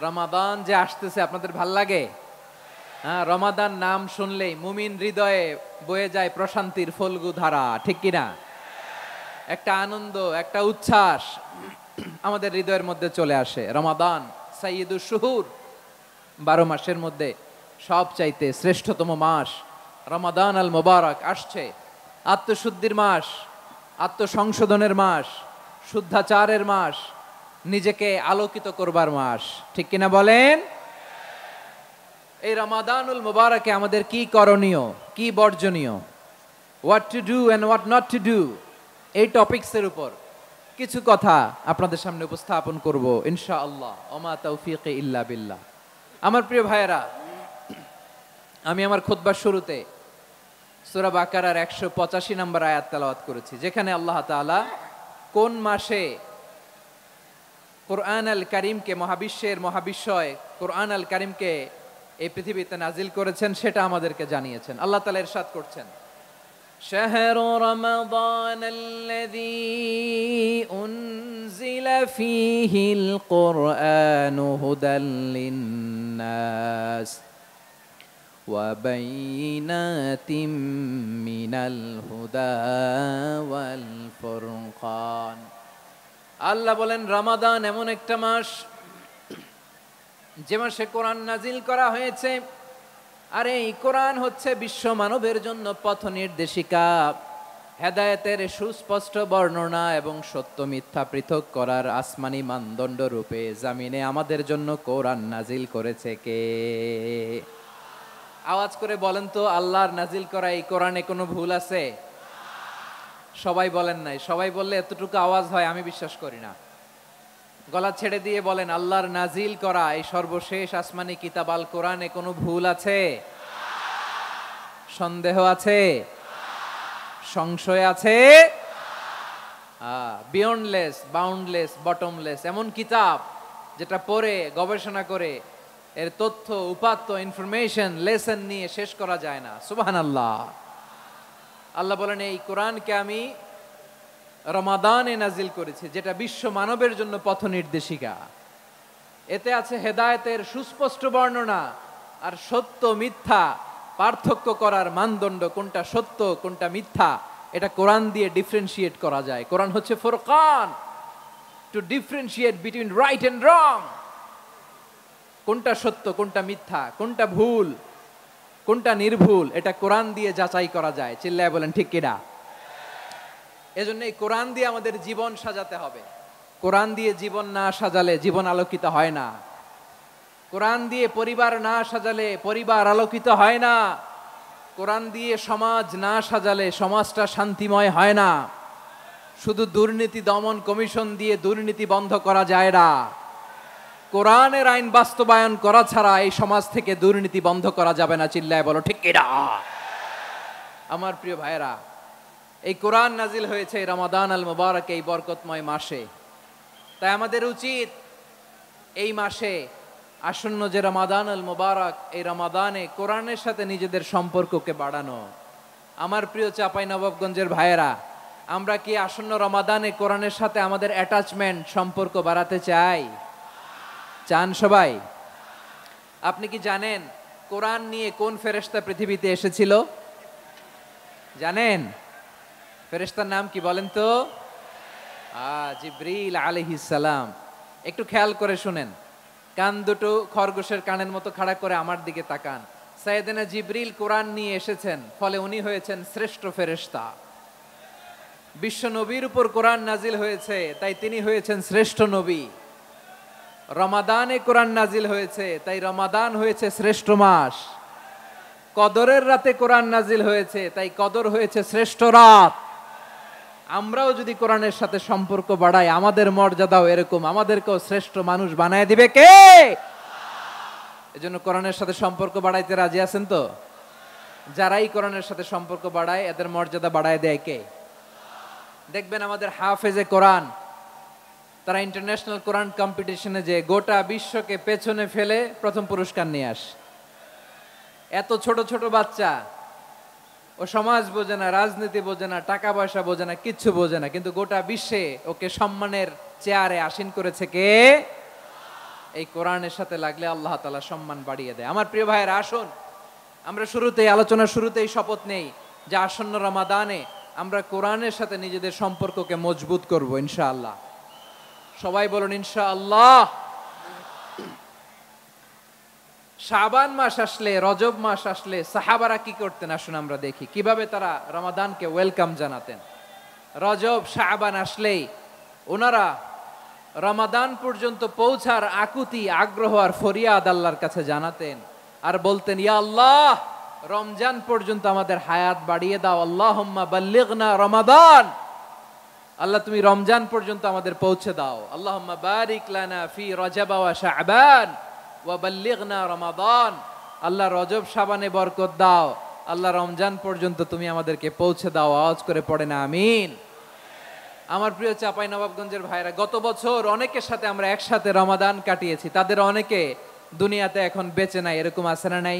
রমাদান যে আসতেছে আপনাদের ভাল লাগে? হ্যাঁ, রমাদান নাম শুনলেই মুমিন হৃদয়ে বয়ে যায় প্রশান্তির ফল্গু ধারা, ঠিক কিনা? একটা আনন্দ, একটা উচ্ছ্বাস আমাদের হৃদয়ের মধ্যে চলে আসে। রমাদান সাইয়্যিদুশ শুহুর, 12 মাসের মধ্যে সবচাইতে শ্রেষ্ঠতম মাস রমাদান আল মোবারক আসছে। আত্মশুদ্ধির মাস, আত্মসংশোধনের মাস, শুদ্ধাচারের মাস, নিজেকে আলোকিত করবার মাস, ঠিক কিনা বলেন? এই রমাদানুল মুবারকে আমাদের কি করণীয়, কি বর্জনীয়, what to do and what not to do, এই টপিকসের উপর কিছু কথা আপনাদের সামনে উপস্থাপন করব ইনশাআল্লাহ। ওমা তাওফীকি ইল্লা বিল্লাহ। আমার প্রিয় ভাইয়েরা, আমি আমার খুতবার শুরুতে সূরা বাকারার 185 নম্বর আয়াত তেলাওয়াত করেছি, যেখানে আল্লাহ তাআলা কোন মাসে কোরআন আল কারীমকে, মহাবিশ্বের মহাবিশ্বয় কোরআন আল কারীমকে এই পৃথিবীতে নাজিল করেছেন সেটা আমাদেরকে জানিয়েছেন। আল্লাহ তাআলা ইরশাদ করছেন, শাহরু রমাদান আল্লাযী উনজিলা ফীহিল কুরআনু হুদাল লিন্নাস ওয়া বাইয়িনাতিম মিনাল হুদা ওয়াল ফুরকান। আল্লাহ বলেন, রমাদান এমন একটা মাস যে মাসে কোরআন নাজিল করা হয়েছে। আর এই কোরআন হচ্ছে বিশ্ব মানবের জন্য পথ নির্দেশিকা, হেদায়েতের সুস্পষ্ট বর্ণনা এবং সত্য মিথ্যা পৃথক করার আসমানি মানদণ্ড রূপে জামিনে আমাদের জন্য কোরআন নাজিল করেছে কে? আওয়াজ করে বলেন তো, আল্লাহর নাজিল করা এই কোরআনে কোনো ভুল আছে? সবাই বলেন নাই। সবাই বললে এতটুকু আওয়াজ হয় আমি বিশ্বাস করি না। গলা ছেড়ে দিয়ে বলেন, আল্লাহর নাজিল করা এই সর্বশেষ আসমানি কিতাব আল কোরআনে কোনো ভুল আছে? সন্দেহ আছে? সংশয় আছে? বিয়ন্ডলেস, বাউন্ডলেস, বটমলেস, এমন কিতাব যেটা পড়ে গবেষণা করে এর তথ্য, উপাত্ত, ইনফরমেশন, লেসন নিয়ে শেষ করা যায় না। সুবহানাল্লাহ। আল্লাহ বলেন, এই কোরআনকে আমি রমাদানে নাজিল করেছি, যেটা বিশ্ব মানবের জন্য পথ নির্দেশিকা। এতে আছে হেদায়েতের সুস্পষ্ট বর্ণনা আর সত্য মিথ্যা পার্থক্য করার মানদণ্ড, কোনটা সত্য কোনটা মিথ্যা এটা কোরআন দিয়ে ডিফারেন্সিয়েট করা যায়। কোরআন হচ্ছে ফুরকান, to differentiate between right and wrong. কোনটা সত্য কোনটা মিথ্যা, কোনটা ভুল কোনটা নির্ভুল, এটা কোরআন দিয়ে যাচাই করা যায়। চিল্লায় বলেন ঠিক কিনা? এজন্য এই কোরআন দিয়ে আমাদের জীবন সাজাতে হবে। কোরআন দিয়ে জীবন না সাজালে জীবন আলোকিত হয় না। কোরআন দিয়ে পরিবার না সাজালে পরিবার আলোকিত হয় না। কোরআন দিয়ে সমাজ না সাজালে সমাজটা শান্তিময় হয় না। শুধু দুর্নীতি দমন কমিশন দিয়ে দুর্নীতি বন্ধ করা যায় না। কোরআনের আইন বাস্তবায়ন করা ছাড়া এই সমাজ থেকে দুর্নীতি বন্ধ করা যাবে না। চিল্লায় বলো ঠিক কিনা? আমার প্রিয় ভাইয়েরা, এই কোরআন নাজিল হয়েছে রমাদান আল মুবারক, এই বরকতময় মাসে। তাই আমাদের উচিত এই মাসে আসন্ন যে রমাদান আল মুবারক, এই রমাদানে কোরআনের সাথে নিজেদের সম্পর্ককে বাড়ানো। আমার প্রিয় চাঁপাইনবাবগঞ্জের ভাইয়েরা, আমরা কি আসন্ন রমাদানে কোরআনের সাথে আমাদের অ্যাটাচমেন্ট, সম্পর্ক বাড়াতে চাই? চান সবাই? আপনি কি জানেন কোরআন নিয়ে কোন ফেরেশতা পৃথিবীতে এসেছিল? জানেন? ফেরেশতার নাম কি বলেন তো? জিবরিল আলাইহিস সালাম। একটু খেয়াল করে শুনেন, কান দুটো খরগোশের কানের মতো খাড়া করে আমার দিকে তাকান। সাইয়েদনা জিবরিল কোরআন নিয়ে এসেছেন, ফলে উনি হয়েছেন শ্রেষ্ঠ ফেরেশতা। বিশ্ব নবীর উপর কোরআন নাজিল হয়েছে, তাই তিনি হয়েছেন শ্রেষ্ঠ নবী। রমাদানে কোরআন নাজিল হয়েছে, তাই রমাদান হয়েছে শ্রেষ্ঠ মাস। কদরের রাতে কোরআন নাজিল হয়েছে, তাই কদর হয়েছে শ্রেষ্ঠ রাত। আমরাও যদি কোরআনের সাথে সম্পর্ক বাড়াই, আমাদের মর্যাদাও এরকম, আমাদেরকেও শ্রেষ্ঠ মানুষ বানায় দিবে কে? এজন্য কোরআনের সাথে সম্পর্ক বাড়াইতে রাজি আছেন তো? যারাই কোরআনের সাথে সম্পর্ক বাড়ায় এদের মর্যাদা বাড়ায় দেয় কে? দেখবেন আমাদের হাফেজে কোরআন, তারা ইন্টারন্যাশনাল কোরআন কম্পিটিশনে যে গোটা বিশ্বকে পেছনে ফেলে প্রথম পুরস্কার নিয়ে আসে। এত ছোট ছোট বাচ্চা, ও সমাজ বোঝে না, রাজনীতি বোঝে না, টাকা পয়সা বোঝে না, কিচ্ছু বোঝে না, কিন্তু গোটা বিশ্বে ওকে সম্মানের চেয়ারে আসীন করেছে কে? এই কোরআনের সাথে লাগলে আল্লাহ তাআলা সম্মান বাড়িয়ে দেয়। আমার প্রিয় ভাইয়েরা, আসুন আমরা শুরুতেই আলোচনার শুরুতেই শপথ নেই যে আসন্ন রমাদানে আমরা কোরআনের সাথে নিজেদের সম্পর্ককে মজবুত করব ইনশাআল্লাহ। সবাই বলুন ইনশাআল্লাহ। শাবান মাস আসলে, রজব মাস আসলে সাহাবারা কি করতেন আসুন আমরা দেখি কিভাবে তারা রমাদানকে ওয়েলকাম জানাতেন। রজব শাবান আসলেই ওনারা রমাদান পর্যন্ত পৌঁছার আকুতি, আগ্রহ আর ফরিয়াদ আল্লাহর কাছে জানাতেন আর বলতেন, ইয়া আল্লাহ, রমজান পর্যন্ত আমাদের হায়াত বাড়িয়ে দাও। আল্লাহুম্মা বাল্লিগনা রমাদান, আল্লাহ তুমি রমজান পর্যন্ত আমাদের পৌঁছে দাও। আল্লাহুম্মা বারিক লানা ফি রজব ওয়া শাবান ওয়া বাল্লিগনা রমাদান, আল্লাহ রজব শাবানে বরকত দাও, আল্লাহ রমজান পর্যন্ত তুমি আমাদেরকে পৌঁছে দাও। আওয়াজ করে পড়েন আমিন। আমার প্রিয় চাঁপাইনবাবগঞ্জের ভাইরা, গত বছর অনেকের সাথে আমরা একসাথে রমাদান কাটিয়েছি, তাদের অনেকে দুনিয়াতে এখন বেঁচে নাই, এরকম আছে না নাই?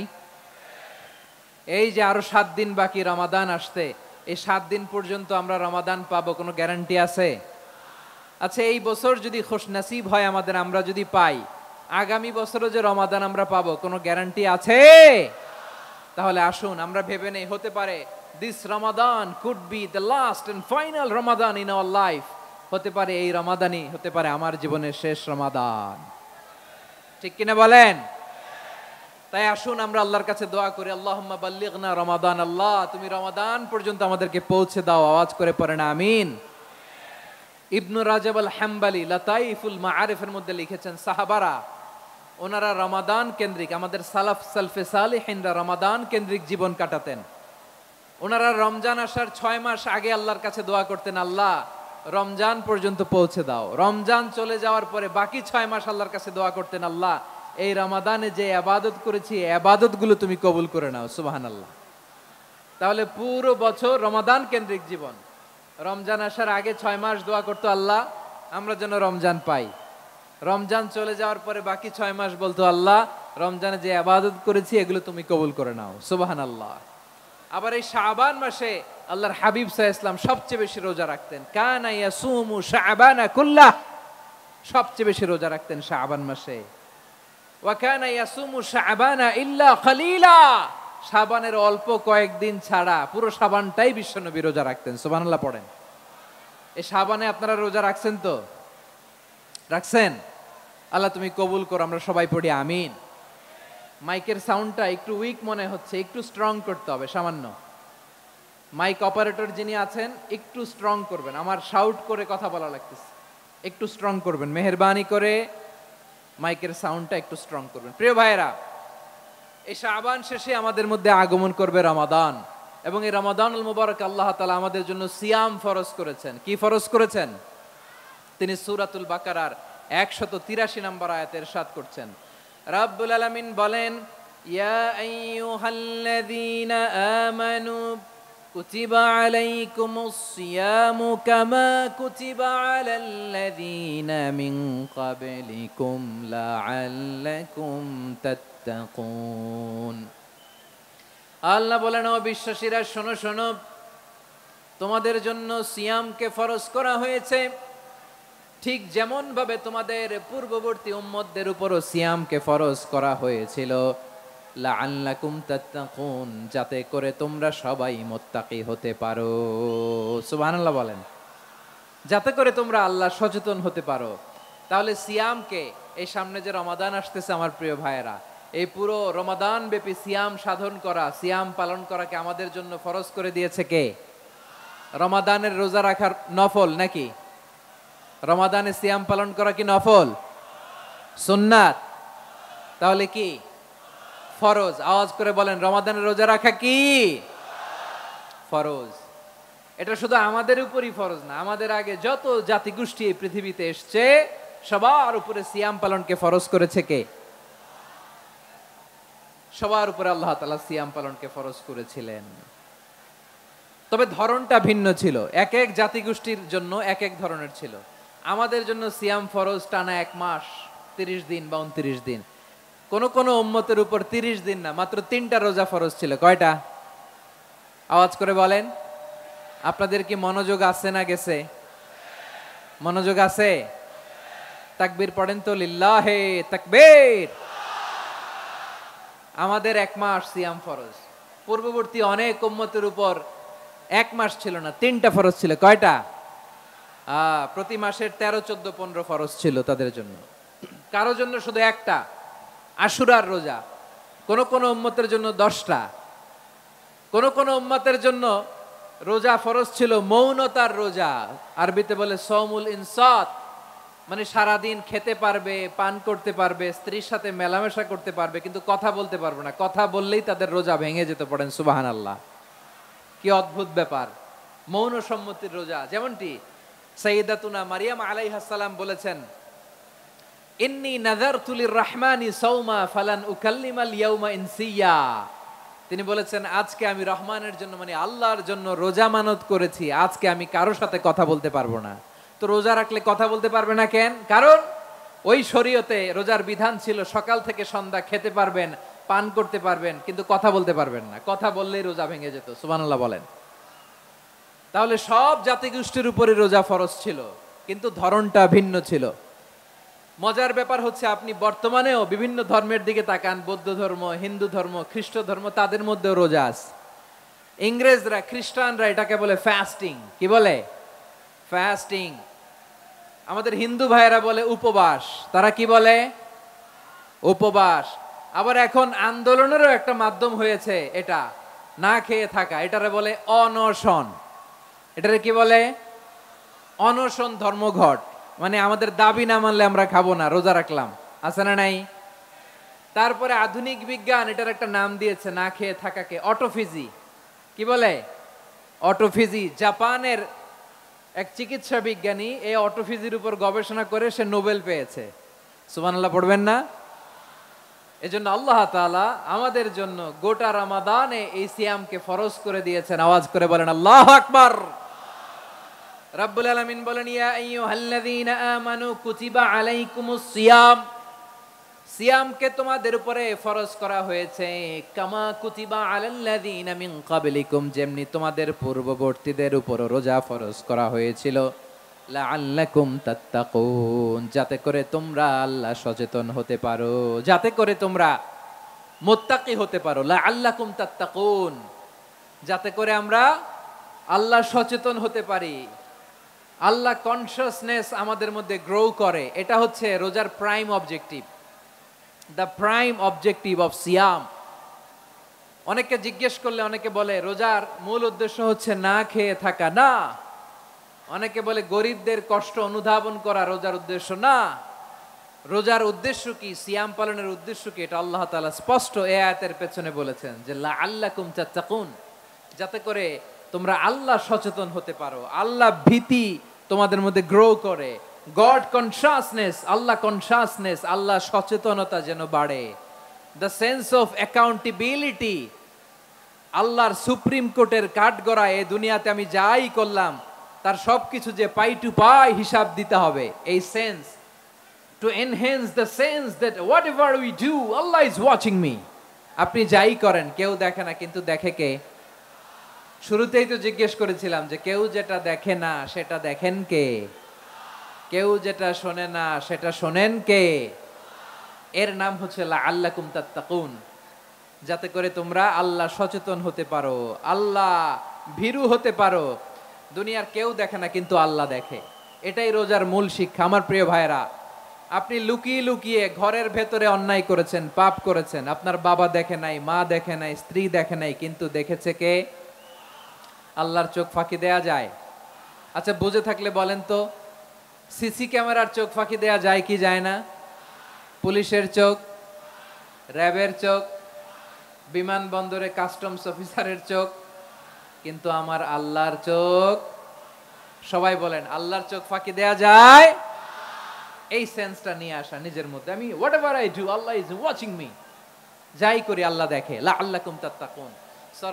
এই যে আরো 7 দিন বাকি রমাদান আসতে, এই 7 দিন পর্যন্ত আমরা রমাদান পাবো, কোনো গ্যারান্টি আছে? আচ্ছা, এই বছর যদি খুশনসিব হয় আমাদের, আমরা যদি পাই, আগামী বছরও যে রমাদান আমরা পাবো, কোনো গ্যারান্টি আছে? তাহলে আসুন আমরা ভেবে নেই, হতে পারে this Ramadan could be the last and final Ramadan in our life, হতে পারে এই রমাদানই হতে পারে আমার জীবনের শেষ রমাদান। ঠিক কিনা বলেন? তাই আসুন আমরা আল্লাহর কাছে দোয়া করি, আল্লাহুম্মা বাল্লিগনা রমাদান, আল্লাহ তুমি রমাদান পর্যন্ত আমাদেরকে পৌঁছে দাও। আওয়াজ করে পড়েন আমিন। ইবনু রাজব আল হাম্বলি লাতাইফুল মাআরিফের মধ্যে লিখেছেন, সাহাবারা ওনারা রমাদান কেন্দ্রিক, আমাদের সালাফ সালফে সালিহিনরা রমাদান কেন্দ্রিক জীবন কাটাতেন। ওনারা রমজান আসার 6 মাস আগে আল্লাহর কাছে দোয়া করতেন, আল্লাহ রমজান পর্যন্ত পৌঁছে দাও। রমজান চলে যাওয়ার পরে বাকি 6 মাস আল্লাহর কাছে দোয়া করতেন, আল্লাহ এই রমাদানে যে ইবাদত করেছি ইবাদত গুলো তুমি কবুল করে নাও। সুবহানাল্লাহ। তাহলে পুরো বছর রমাদান কেন্দ্রিক জীবন। রমজান আসার আগে 6 মাস দোয়া করতো, আল্লাহ আমরা যেন রমজান পাই। রমজান চলে যাওয়ার পরে বাকি 6 মাস বলতো, আল্লাহ রমজানে যে ইবাদত করেছি এগুলো তুমি কবুল করে নাও। সুবহানাল্লাহ। আবার এই শাবান মাসে আল্লাহর হাবিব সাল্লাল্লাহু আলাইহি ওয়াসাল্লাম সবচেয়ে বেশি রোজা রাখতেন। কানা ইয়াসুমু শাবানা কুল্লাহ, সবচেয়ে বেশি রোজা রাখতেন শাবান মাসে। ওয়া কানা ইয়াসুমু শাবানা ইল্লা কলিলা, শাবানের অল্প কয়েকদিন ছাড়া পুরো শাবানটাই বিশ্বনবী রোজা রাখতেন। সুবহানাল্লাহ পড়েন। এই শাবানে আপনারা রোজা রাখছেন তো? রাখছেন? আল্লাহ তুমি কবুল করো, আমরা সবাই পড়ি আমিন। মাইকের সাউন্ডটা একটু উইক মনে হচ্ছে, একটু স্ট্রং করতে হবে সামান্য। মাইক অপারেটর যিনি আছেন একটু স্ট্রং করবেন, আমার শাউট করে কথা বলা লাগতেছে, একটু স্ট্রং করবেন মেহেরবানি করে, মাইকের সাউন্ডটা একটু স্ট্রং করবেন। প্রিয় ভাইয়েরা, এই শাবান শেষে আমাদের মধ্যে আগমন করবে রমাদান, এবং এই রমাদানুল মুবারক আল্লাহ তাআলা আমাদের জন্য সিয়াম ফরজ করেছেন। কি ফরজ করেছেন? তিনি সূরাতুল বাকারার 183 নম্বর আয়াতে ইরশাদ করছেন, রাব্বুল আলামিন বলেন, ইয়া আইয়ুহাল্লাযীনা আমানু কুতিবা আলাইকুমুস সিয়ামু কামা কুতিবা আলাল্লাযীনা মিন ক্বাবলিকুম লাআল্লাকুম তাত্তাকুন। আল্লাহ বলেন, ও বিশ্বাসীরা শোনো শোনো, তোমাদের জন্য সিয়ামকে ফরজ করা হয়েছে, ঠিক যেমন ভাবে তোমাদের পূর্ববর্তী উম্মতদের উপরও সিয়ামকে ফরজ করা হয়েছিল, লাআল্লাকুম তাত্তাকুন, যাতে করে তোমরা সবাই মুত্তাকি হতে পারো। সুবহানাল্লাহ বলেন। যাতে করে তোমরা আল্লাহ সচেতন হতে পারো। তাহলে সিয়ামকে, এই সামনে যে রমাদান আসতেছে আমার প্রিয় ভাইয়েরা, এই পুরো রমাদান ব্যাপী সিয়াম সাধন করা, সিয়াম পালন করাকে আমাদের জন্য ফরজ করে দিয়েছে কে? রমাদানের রোজা রাখার নফল নাকি? রমাদানে সিয়াম পালন করা কি নফল? সুন্নাত। তাহলে কি ফরজ? আওয়াজ করে বলেন, রমাদানের রোজা রাখা কি ফরজ? এটা শুধু আমাদের উপরই ফরজ না, আমাদের আগে যত জাতিগোষ্ঠী এই পৃথিবীতে এসছে সবার উপরে সিয়াম পালনকে ফরজ করেছে কে? সবার উপরে আল্লাহ তাআলা সিয়াম পালনকে ফরজ করেছিলেন। তবে ধরনটা ভিন্ন ছিল, এক এক জাতিগোষ্ঠীর জন্য এক এক ধরনের ছিল। আমাদের জন্য সিয়াম ফরজ টানা 1 মাস 30 দিন বা 29 দিন। কোন কোন উম্মতের উপর 30 দিন না, মাত্র 3টা রোজা ফরজ ছিল। কয়টা? আওয়াজ করে বলেন। আপনাদের কি মনোযোগ আছে না গেছে? মনোযোগ আছে? তাকবীর পড়েন তো, লিল্লাহে তাকবীর। আমাদের 1 মাস সিয়াম ফরজ, পূর্ববর্তী অনেক উম্মতের উপর 1 মাস ছিল না, 3টা ফরজ ছিল। কয়টা? প্রতি মাসের 13, 14, 15 ফরজ ছিল তাদের জন্য। কারো জন্য শুধু একটা, আশুরার রোজা। কোন কোন উম্মতের জন্য 10টা। কোন কোন উম্মতের জন্য রোজা ফরজ ছিল মৌনতার রোজা, আরবিতে বলে সৌমুল ইনসাত, মানে সারাদিন খেতে পারবে, পান করতে পারবে, স্ত্রীর সাথে মেলামেশা করতে পারবে, কিন্তু কথা বলতে পারবে না। কথা বললেই তাদের রোজা ভেঙে যেতে। পড়েন সুবহানাল্লাহ। কি অদ্ভুত ব্যাপার, মৌন সম্মতির রোজা। যেমনটি সাইয়্যিদাতুনা মারিয়াম আলাইহিস সালাম বলেছেন, ইন্নী নাযারতু লির-রাহমানি সাওমা ফালান উকাল্লিমাল ইয়াওমা ইনসিয়া। তিনি বলেছেন, আজকে আমি রহমানের জন্য, মানে আল্লাহর জন্য রোজা মানত করেছি, আজকে আমি কারোর সাথে কথা বলতে পারবো না। তো রোজা রাখলে কথা বলতে পারবে না কেন? কারণ ওই শরীয়তে রোজার বিধান ছিল সকাল থেকে সন্ধ্যা খেতে পারবেন, পান করতে পারবেন, কিন্তু কথা বলতে পারবেন না। কথা বললেই রোজা ভেঙে যেত। সুবহানাল্লাহ বলেন। তাহলে সব জাতিগোষ্ঠীর উপরে রোজা ফরজ ছিল, কিন্তু ধরনটা ভিন্ন ছিল। মজার ব্যাপার হচ্ছে, আপনি বর্তমানেও বিভিন্ন ধর্মের দিকে তাকান, বৌদ্ধ ধর্ম, হিন্দু ধর্ম, খ্রিস্ট ধর্ম, তাদের মধ্যেও রোজা আছে। ইংরেজরা, খ্রিস্টানরা এটাকে বলে ফাস্টিং। কি বলে? ফাস্টিং। আমাদের হিন্দু ভাইয়েরা বলে উপবাস। তারা কি বলে? উপবাস। আবার এখন আন্দোলনেরও একটা মাধ্যম হয়েছে এটা, না খেয়ে থাকা। এটারে বলে অনশন। এটারে কি বলে? অনশন ধর্মঘট। মানে আমাদের দাবি না মানলে আমরা খাবো না, রোজা রাখলাম। আছে না নাই? তারপরে আধুনিক বিজ্ঞান এটার একটা নাম দিয়েছে না খেয়ে থাকাকে, অটোফিজি। কি বলে? অটোফিজি। জাপানের এক চিকিৎসা বিজ্ঞানী এই অটোফিজির উপর গবেষণা করে সে নোবেল পেয়েছে। সুবহানাল্লাহ পড়বেন না? এজন্য আল্লাহ তাআলা আমাদের জন্য গোটা রমাদানে এই সিয়ামকে ফরজ করে দিয়েছেন। আওয়াজ করে বলেন আল্লাহু আকবার। রাব্বুল আলামিন বলেন, ইয়া আইয়ুহাল্লাযীনা আমানু কুতিবা আলাইকুমুস সিয়াম। সিয়ামকে তোমাদের উপরে ফরজ করা হয়েছে, কামা কুতিবা আলাল্লাযীনা মিন ক্বাবলিকুম, যেমনি তোমাদের পূর্ববর্তীদের উপর রোজা ফরজ করা হয়েছিল, লাআল্লাকুম তাত্তাকুন, যাতে করে তোমরা আল্লাহ সচেতন হতে পারো, যাতে করে তোমরা মুত্তাকি হতে পারো। লাআল্লাকুম তাত্তাকুন, যাতে করে আমরা আল্লাহ সচেতন হতে পারি, আল্লাহ কনসিয়াসনেস আমাদের মধ্যে গ্রো করে। এটা হচ্ছে রোজার prime objective, the prime objective of সিয়াম। অনেকে জিজ্ঞেস করলে অনেকে বলে রোজার মূল উদ্দেশ্য হচ্ছে না খেয়ে থাকা। না। অনেকে বলে গরিবদের কষ্ট অনুধাবন করা রোজার উদ্দেশ্য। না। রোজার উদ্দেশ্য কি? সিয়াম পালনের উদ্দেশ্য কি? এটা আল্লাহ তাআলা স্পষ্ট এই আয়াতের পেছনে বলেছেন যে লাআল্লাকুম তাত্তাকুন, যাতে করে তোমরা আল্লাহ সচেতন হতে পারো, আল্লাহ ভীতি তোমাদের মধ্যে গ্রো করে, গড কনসিয়াসনেস, আল্লাহ কনসিয়াসনেস, আল্লাহ সচেতনতা যেন বাড়ে, দ্য সেন্স অফ অ্যাকাউন্টেবিলিটি। আল্লাহর সুপ্রিম কোর্টের কাঠগড়ায় এই দুনিয়াতে আমি যাই করলাম তার সবকিছু যে পাই টু পাই হিসাব দিতে হবে, এই sense, to enhance the sense that what ever we do Allah is watching me. আপনি যাই করেন কেউ দেখে না, কিন্তু দেখে কে? শুরুতেই তো জিজ্ঞেস করেছিলাম যে কেউ যেটা দেখে না সেটা দেখেন কে? কেউ যেটা শোনে না সেটা শোনেন কে? এর নাম হচ্ছে লাআল্লাকুম তাত্তাকুন, যাতে করে তোমরা আল্লাহ সচেতন হতে পারো, আল্লাহ ভীরু হতে পারো। দুনিয়ার কেউ দেখে না, কিন্তু আল্লাহ দেখে। এটাই রোজার মূল শিক্ষা। আমার প্রিয় ভাইরা, আপনি লুকিয়ে লুকিয়ে ঘরের ভেতরে অন্যায় করেছেন, পাপ করেছেন, আপনার বাবা দেখে নাই, মা দেখে নাই, স্ত্রী দেখে নাই, কিন্তু দেখেছে কে? আল্লাহর চোখ ফাঁকি দেয়া যায়? আচ্ছা, বুঝে থাকলে বলেন তো, সিসি ক্যামেরার চোখ ফাঁকি দেয়া যায় কি যায় না? পুলিশের চোখ, র্যাবের চোখ, বিমানবন্দরে কাস্টমস অফিসারের চোখ, কিন্তু আমার আল্লাহর চোখ? সবাই বলেন, আল্লাহর চোখ ফাঁকি দেয়া যায়? এই সেন্সটা নিয়ে আসা নিজের মধ্যে, আমি what ever I do Allah is watching me, যাই করি আল্লাহ দেখে। লাআল্লাকুম তাত্তাকুন।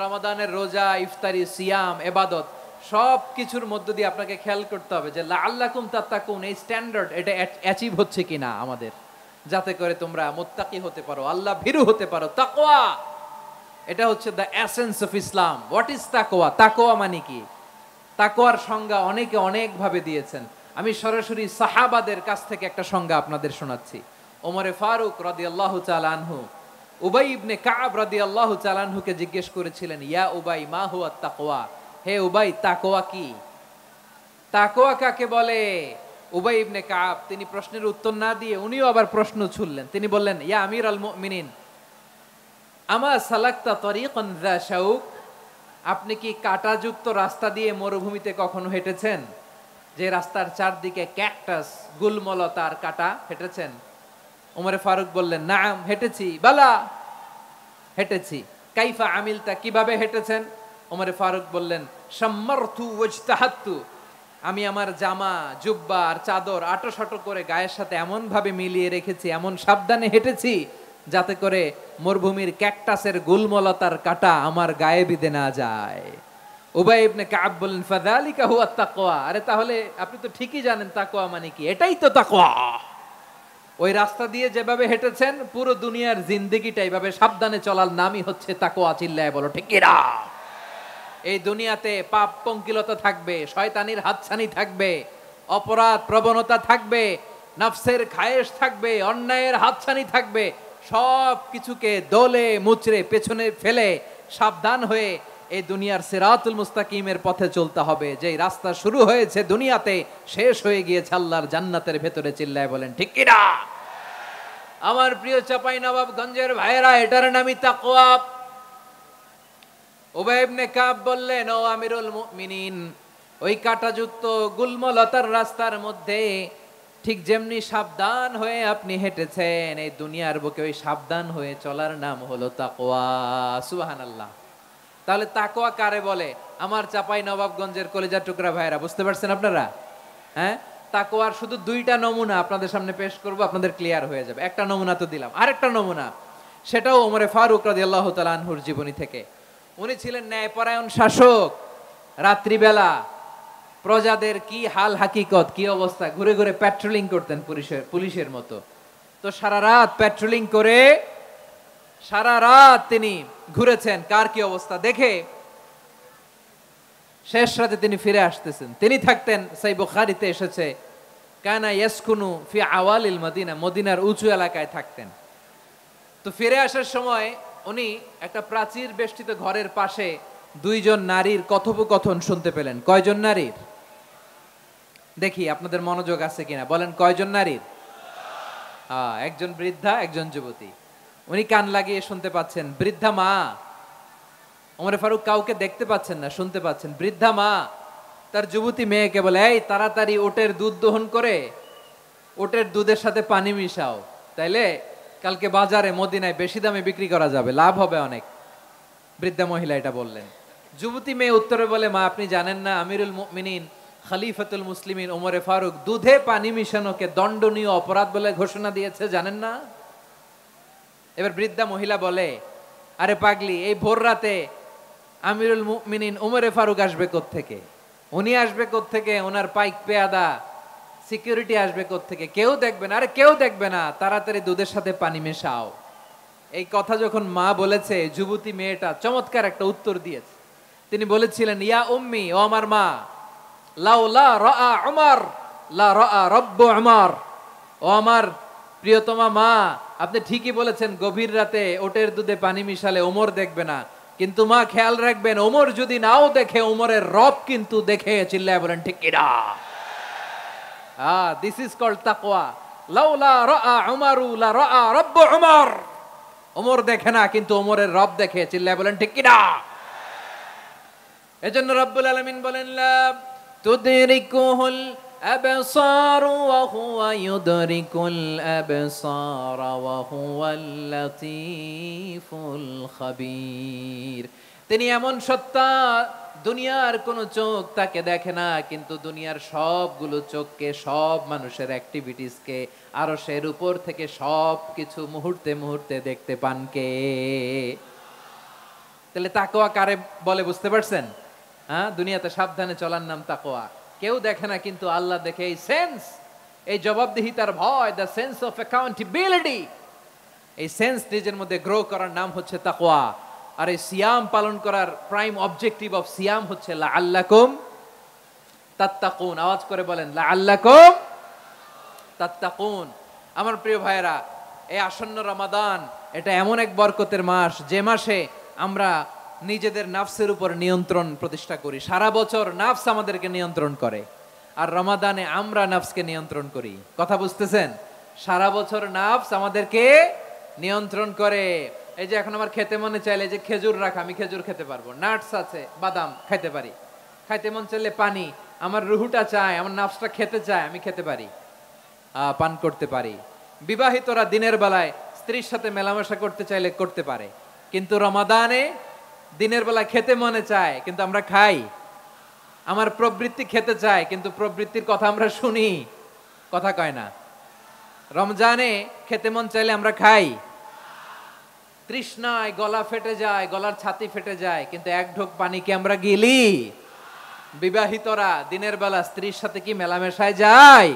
রমাদানের রোজা, ইফতারি, সিয়াম, ইবাদত সব কিছুর মধ্য দিয়ে আপনাকে খেয়াল করতে হবে যে লাআল্লাকুম তাত্তাকুন এই স্ট্যান্ডার্ড এটা অ্যাচিভ হচ্ছে কিনা আমাদের, যাতে করে তোমরা মুত্তাকি হতে পারো, আল্লাহ ভীরু হতে পারো। তাকওয়া, এটা হচ্ছে the essence of Islam. What is তাকওয়া? তাকওয়া মানে কি? তাকওয়ার সংজ্ঞা অনেকে অনেক ভাবে দিয়েছেন। আমি সরাসরি সাহাবাদের কাছ থেকে একটা সংজ্ঞা আপনাদের শোনাচ্ছি। ওমরে ফারুক রাদিয়াল্লাহু তাআলা আনহু উবাই ইবনে কাব রাদিয়াল্লাহু তাআলা আনহুকে জিজ্ঞেস করেছিলেন, ইয়া উবাই মা হুয়া তাকওয়া, হে উবাই তাকওয়া কি? তাকওয়া কাকে বলে? উবাই ইবনে কাব তিনি প্রশ্নের উত্তর না দিয়ে উনিও আবার প্রশ্ন ছুড়লেন। তিনি বললেন, ইয়া আমির আল মুমিনিন, আমা সালাকতা তরিকান যা শাউক, আপনি কি কাঁটাযুক্ত রাস্তা দিয়ে মরুভূমিতে কখনো হেঁটেছেন? যে রাস্তার চারদিকে ক্যাকটাস, গুলমলতার কাঁটা, হেঁটেছেন? ওমরে ফারুক বললেন, নাম, হেঁটেছি। বালা, হেঁটেছি। কাইফা আমিলতা, কিভাবে হেঁটেছেন? ওমরে ফারুক বললেন, শাম্মারতু ওয়াজতাহাত্তু, আমি আমার জামা, জুব্বা আর চাদর আটোসাটো করে গায়ের সাথে এমন ভাবে মিলিয়ে রেখেছি, এমন সাবধানে হেঁটেছি যাতে করে মরুভূমির ক্যাকটাসের গুলমলতার কাঁটা আমার গায়ে বিঁধে না যায়। উবাই ইবনে কাব বললেন, ফাযালিকা হুয়া তাকওয়া, আরে তাহলে আপনি তো ঠিকই জানেন তাকওয়া মানে কি, এটাই তো তাকওয়া। ওই রাস্তা দিয়ে যেভাবে হেঁটেছেন পুরো দুনিয়ার জিন্দেগিটা এইভাবে সাবধানে চলার নামই হচ্ছে তাকওয়া। চিল্লায় বলো ঠিক কিনা? এই দুনিয়াতে পাপ পঙ্কিলতা থাকবে, শয়তানির হাতছানি থাকবে, অপরাধ প্রবণতা থাকবে, নফসের খায়েশ থাকবে, অন্যায়ের হাতছানি থাকবে, সব কিছুকে দোলে মুচড়ে পেছনে ফেলে সাবধান হয়ে এই দুনিয়ার সিরাতুল মুস্তাকিমের পথে চলতে হবে। যেই রাস্তা শুরু হয়েছে দুনিয়াতে শেষ হয়ে গিয়েছে আল্লাহর জান্নাতের ভেতরে। চিল্লায় বলেন ঠিক কিনা? আমার প্রিয় চাঁপাইনবাবগঞ্জের ভাইয়েরা, এটার নামই তাকওয়া। উবাই ইবনে কাব বললেন, ও আমিরুল মুমিনিন, ওই কাঁটাযুক্ত গুলমলতার রাস্তার মধ্যে ঠিক যেমনি সাবধান হয়ে আপনি হেঁটেছেন, এই দুনিয়ার বুকে ওই সাবধান হয়ে চলার নাম হলো তাকওয়া। সুবহানাল্লাহ। তাহলে তাকওয়া কারে বলে? আমার চাঁপাইনবাবগঞ্জের কলিজা টুকরা ভাইয়েরা, বুঝতে পারছেন আপনারা? হ্যাঁ, তাকওয়ার শুধু দুইটা নমুনা আপনাদের সামনে পেশ করব, আপনাদের ক্লিয়ার হয়ে যাবে। একটা নমুনা তো দিলাম, আরেকটা নমুনা, সেটাও ওমরে ফারুক রাদিয়াল্লাহু তাআলা আনহুর জীবনী থেকে। উনি ছিলেন ন্যায়পরায়ণ শাসক। রাত্রিবেলা প্রজাদের কি হাল হাকিকত, কি অবস্থা, ঘুরে ঘুরে প্যাট্রোলিং করতেন পুলিশের মতো। তো সারা রাত প্যাট্রোলিং করে সারা রাত তিনি ঘুরেছেন কার কি অবস্থা দেখে। শেষ রাতে তিনি ফিরে আসতেছেন। তিনি থাকতেন, সহিহ বুখারীতে এসেছে, কানা ইয়াসকুনু ফি আওয়ালিল মদিনা, মদিনার উঁচু এলাকায় থাকতেন। তো ফিরে আসার সময় উনি একটা প্রাচীর বেষ্টিত ঘরের পাশে দুইজন নারীর কথোপকথন শুনতে পেলেন। কয়জন নারীর? দেখি আপনাদের মনোযোগ আছে কিনা, বলেন কয়জন নারীর? একজন বৃদ্ধা, একজন যুবতী। উনি কান লাগিয়ে শুনতে পাচ্ছেন। বৃদ্ধা মা, ওমর ফারুক কাউকে দেখতে পাচ্ছেন না, শুনতে পাচ্ছেন। বৃদ্ধা মা তার যুবতী মেয়েকে বলে, এই তাড়াতাড়ি ওটের দুধ দহন করে ওটের দুধের সাথে পানি মিশাও, তাইলে কালকে বাজারে মদিনায় বেশি দামে বিক্রি করা যাবে, লাভ হবে অনেক। বৃদ্ধা মহিলা এটা বললেন। যুবতী মেয়ে উত্তরে বলে, মা আপনি জানেন না আমিরুল মুমিনিন খলিফাতুল মুসলিমিন ওমরে ফারুক দুধে পানি মিশানোকে দণ্ডনীয় অপরাধ বলে ঘোষণা দিয়েছে, জানেন না? এবার বৃদ্ধা মহিলা বলে, আরে পাগলি, এই ভোর রাতে আমিরুল মুমিনিন ওমরে ফারুক আসবে কোত্থেকে? উনি আসবে কোত্থেকে? ওনার পাইক পেয়াদা সিকিউরিটি আসবে কোত্থেকে? কেউ দেখবে না। আরে কেউ দেখবে না, তাড়াতাড়ি দুধের সাথে পানি মেশাও। এই কথা যখন মা বলেছে, যুবতী মেয়েটা চমৎকার একটা উত্তর দিয়েছে। তিনি বলেছিলেন, ইয়া উম্মি, ও আমার মা, লাউলা রাআ উমর লা রাআ রব্বু উমর, ও আমার প্রিয়তমা মা, আপনি ঠিকই বলেছেন, গভীর রাতে ওটের দুধে পানি মিশালে ওমর দেখবে না, কিন্তু মা খেয়াল রাখবেন, ওমর যদি নাও দেখে, ওমরের রব কিন্তু দেখে। চিল্লায় বলেন ঠিক কিনা? দিস ইজ কল্ড তাকওয়া। লাউলা রাআ উমরু লা রাআ রব্বু উমর, ওমর দেখে না কিন্তু ওমরের রব দেখে। চিল্লায় বলেন ঠিক কিনা? এজন্য রব্বুল আলামিন বলেন, লা তুদরিকুহুল আবসার ওয়া হুয়া ইউদরিকুল আবসার ওয়া হুয়াল লাতীফুল খাবীর। তিনি এমন সত্তা, দুনিয়ার কোনো চোখ তাকে দেখে না, কিন্তু দুনিয়ার সবগুলো চোখকে, সব মানুষের অ্যাক্টিভিটিসকে আরশের উপর থেকে সব কিছু মুহূর্তে মুহূর্তে দেখতে পান কে? তাহলে তাকওয়া কারে বলে বুঝতে পারছেন? দুনিয়াতে সাবধানে চলার নাম তাকওয়া। কেউ দেখে না কিন্তু আল্লাহ দেখে। এই সেন্স, এই জবাবদিহিতার ভয়, দ্য সেন্স অফ অ্যাকাউন্টেবিলিটি, এই সেন্স নিজের মধ্যে গ্রো করার নাম হচ্ছে তাকওয়া। আর এই সিয়াম পালন করার প্রাইম অবজেক্টিভ অফ সিয়াম হচ্ছে লাআল্লাকুম তাত্তাকুন, আওয়াজ করে বলেন লাআল্লাকুম তাত্তাকুন। আমার প্রিয় ভাইরা, এই আসন্ন রমাদান এটা এমন এক বরকতের মাস যে মাসে আমরা নিজেদের নাফসের উপর নিয়ন্ত্রণ প্রতিষ্ঠা করি। সারা বছর নাফস আমাদেরকে নিয়ন্ত্রণ করে, আর রমাদানে আমরা নাফসকে নিয়ন্ত্রণ করি। কথা বুঝতেছেন? সারা বছর নাফস আমাদেরকে নিয়ন্ত্রণ করে। এই যে এখন আমার খেতে মনে চাইলে যে খেজুর রাখা, আমি খেজুর খেতে পারবো, নাটস আছে, বাদাম খাইতে পারি। খাইতে মন চাইলে পানি, আমার রুহুটা চায়, আমার নাফসটা খেতে চায়, আমি খেতে পারি, পান করতে পারি। বিবাহিতরা দিনের বেলায় স্ত্রীর সাথে মেলামেশা করতে চাইলে করতে পারে, কিন্তু রমাদানে দিনের বেলায় খেতে মনে চায় কিন্তু আমরা খাই। আমার প্রবৃত্তি খেতে চায় কিন্তু প্রবৃত্তির কথা আমরা শুনি, কথা কয় না। রমজানে খেতে মন চাইলে আমরা খাই, তৃষ্ণায় গলা ফেটে যায়, গলার ছাতি ফেটে যায়, কিন্তু এক ঢোক পানি কি আমরা গিলি? বিবাহিতরা দিনের বেলা স্ত্রীর সাথে কি মেলামেশায় যায়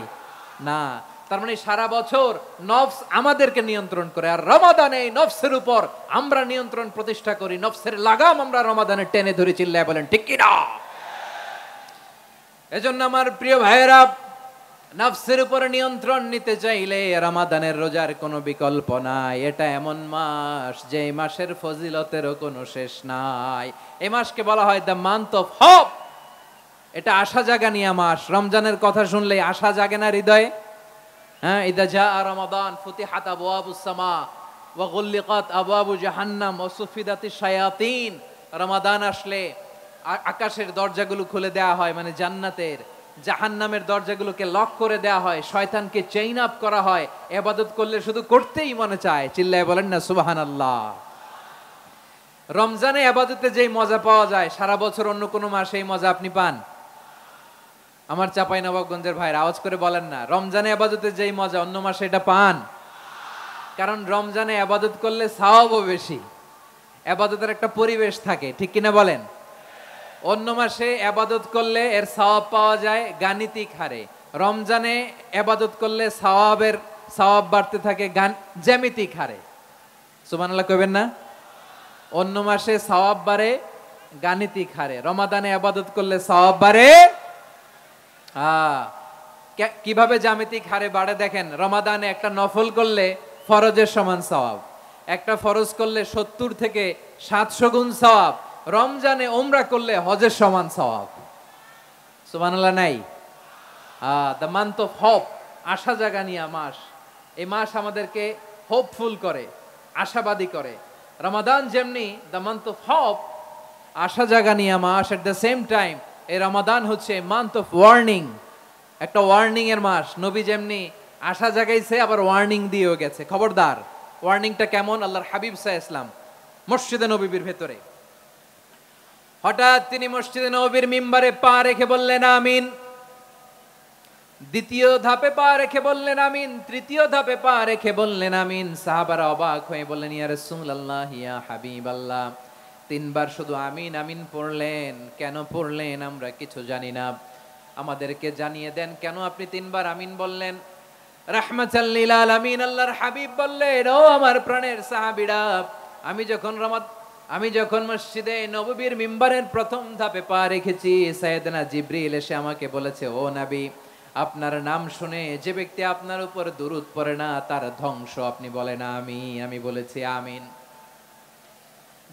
না। তার মানে সারা বছর নফস আমাদেরকে নিয়ন্ত্রণ করে, আর রমাদানে এই নফসের উপর আমরা নিয়ন্ত্রণ প্রতিষ্ঠা করি। নফসের লাগাম আমরা রমাদানে টেনে ধরে, চিল্লায় বলেন ঠিক কি না? এজন্য আমার প্রিয় ভাইয়েরা, নফসের উপর নিয়ন্ত্রণ নিতে চাইলে রমাদানের রোজার কোনো বিকল্প নাই। এটা এমন মাস যে মাসের ফজিলতেরও কোনো শেষ নাই। এই মাসকে বলা হয় দ্য মান্থ অফ হোপ। এটা আশা জাগানিয়া মাস। রমজানের কথা শুনলেই আশা জাগে না হৃদয়ে? হ্যাঁ, ইদা জা রমাদান ফুতিহাত আবওয়াবুস সামা ওয়া গুল্লিকাত আবওয়াবু জাহান্নাম ওয়া সুফিদাতিশ শায়াতিন। রমাদান আসলে আকাশের দরজাগুলো খুলে দেওয়া হয়, মানে জান্নাতের। জাহান্নামের দরজাগুলোকে লক করে দেওয়া হয়, শয়তানকে চেইন আপ করা হয়। ইবাদত করলে শুধু করতেই মনে চায়, চিল্লায় বলেন না সুবহানাল্লাহ। রমজানে ইবাদতে যেই মজা পাওয়া যায় সারা বছর অন্য কোনো মাসে এই মজা আপনি পান? আমার চাঁপাইনবাবগঞ্জের ভাইরা আওয়াজ করে বলেন না, রমজানে ইবাদতে যেই মজা অন্য মাসে এটা পান? কারণ রমজানে ইবাদত করলে সওয়াবও বেশি, ইবাদতের একটা পরিবেশ থাকে, ঠিক কিনা বলেন? অন্য মাসে ইবাদত করলে এর সওয়াব পাওয়া যায় গাণিতিক হারে, রমজানে ইবাদত করলে সওয়াব বাড়তে থাকে জ্যামিতিক হারে। সুবহানাল্লাহ কইবেন না? অন্য মাসে সওয়াব বাড়ে গাণিতিক হারে, রমাদানে ইবাদত করলে সওয়াব বাড়ে কিভাবে জ্যামিতিক হারে বাড়ে দেখেন। রমাদানে একটা নফল করলে ফরজের সমান সওয়াব, একটা ফরজ করলে 70 থেকে 700 গুণ সওয়াব, রমজানে উমরা করলে হজের সমান সওয়াব। সুবহানাল্লাহ নাই? দ্য মান্থ অফ হোপ, আশা জাগানিয়া মাস। এই মাস আমাদেরকে হোপফুল করে, আশাবাদী করে। রমাদান যেমনি দ্য মান্থ অফ হোপ, আশা জাগানিয়া মাস, এট দ্য সেম টাইম এই রমাদান হচ্ছে মান্থ অফ ওয়ার্নিং, একটা ওয়ার্নিং এর মাস। নবী যেমনি আশা জাগাইছে আবার ওয়ার্নিং দিয়েও গেছে, খবরদার। ওয়ার্নিংটা কেমন? আল্লাহর হাবিব সাল্লাল্লাহু আলাইহি ওয়াসাল্লাম মসজিদে নববীর ভেতরে হঠাৎ তিনি মসজিদে নববীর মিম্বারে পা রেখে বললেন আমিন। দ্বিতীয় ধাপে পা রেখে বললেন আমিন, তৃতীয় ধাপে পা রেখে বললেন আমিন। সাহাবারা অবাক হয়ে বললেন ইয়া রাসূলুল্লাহ, ইয়া হাবিবাল্লাহ, 3 বার শুধু আমিন আমিন পড়লেন, কেন পড়লেন আমরা কিছু জানি না, আমাদেরকে জানিয়ে দেন কেন আপনি 3 বার আমিন বললেন। রাহমাতাল লিল আলামিন আল্লাহর হাবিব বললেন, ও আমার প্রাণের সাহাবীরা, আমি যখন মসজিদে নববীর মিম্বারের প্রথম ধাপে পা রেখেছি, সাইয়েদনা জিবরিল এসে আমাকে বলেছে, ও নবী, আপনার নাম শুনে যে ব্যক্তি আপনার উপর দুরূদ পড়ে না তার ধ্বংস আপনি বলেন আমি বলেছি আমিন।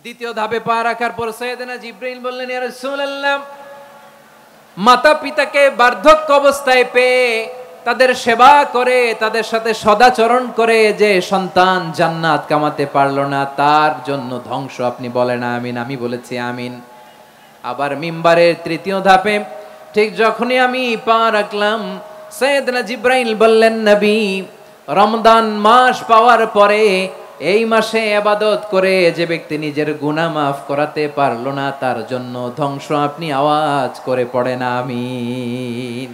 দ্বিতীয় ধাপে পা রাখার পর সাইয়েদনা জিবরিল বললেন, ইয়া রাসূলুল্লাহ, মাতা পিতাকে বার্ধক্য অবস্থায় পেয়ে তাদের সেবা করে, তাদের সাথে সদাচরণ করে যে সন্তান জান্নাত কামাতে পারলো না তার জন্য ধ্বংস আপনি বলেন আমিন। আমি বলেছি আমিন। আবার মিম্বারের তৃতীয় ধাপে ঠিক যখনই আমি পা রাখলাম, সাইয়েদনা জিবরাইল বললেন, নবী, রমজান মাস পাওয়ার পরে এই মাসে ইবাদত করে যে ব্যক্তি নিজের গুনাহ মাফ করাতে পারলো না তার জন্য ধ্বংস আপনি আওয়াজ করে পড়েন আমিন।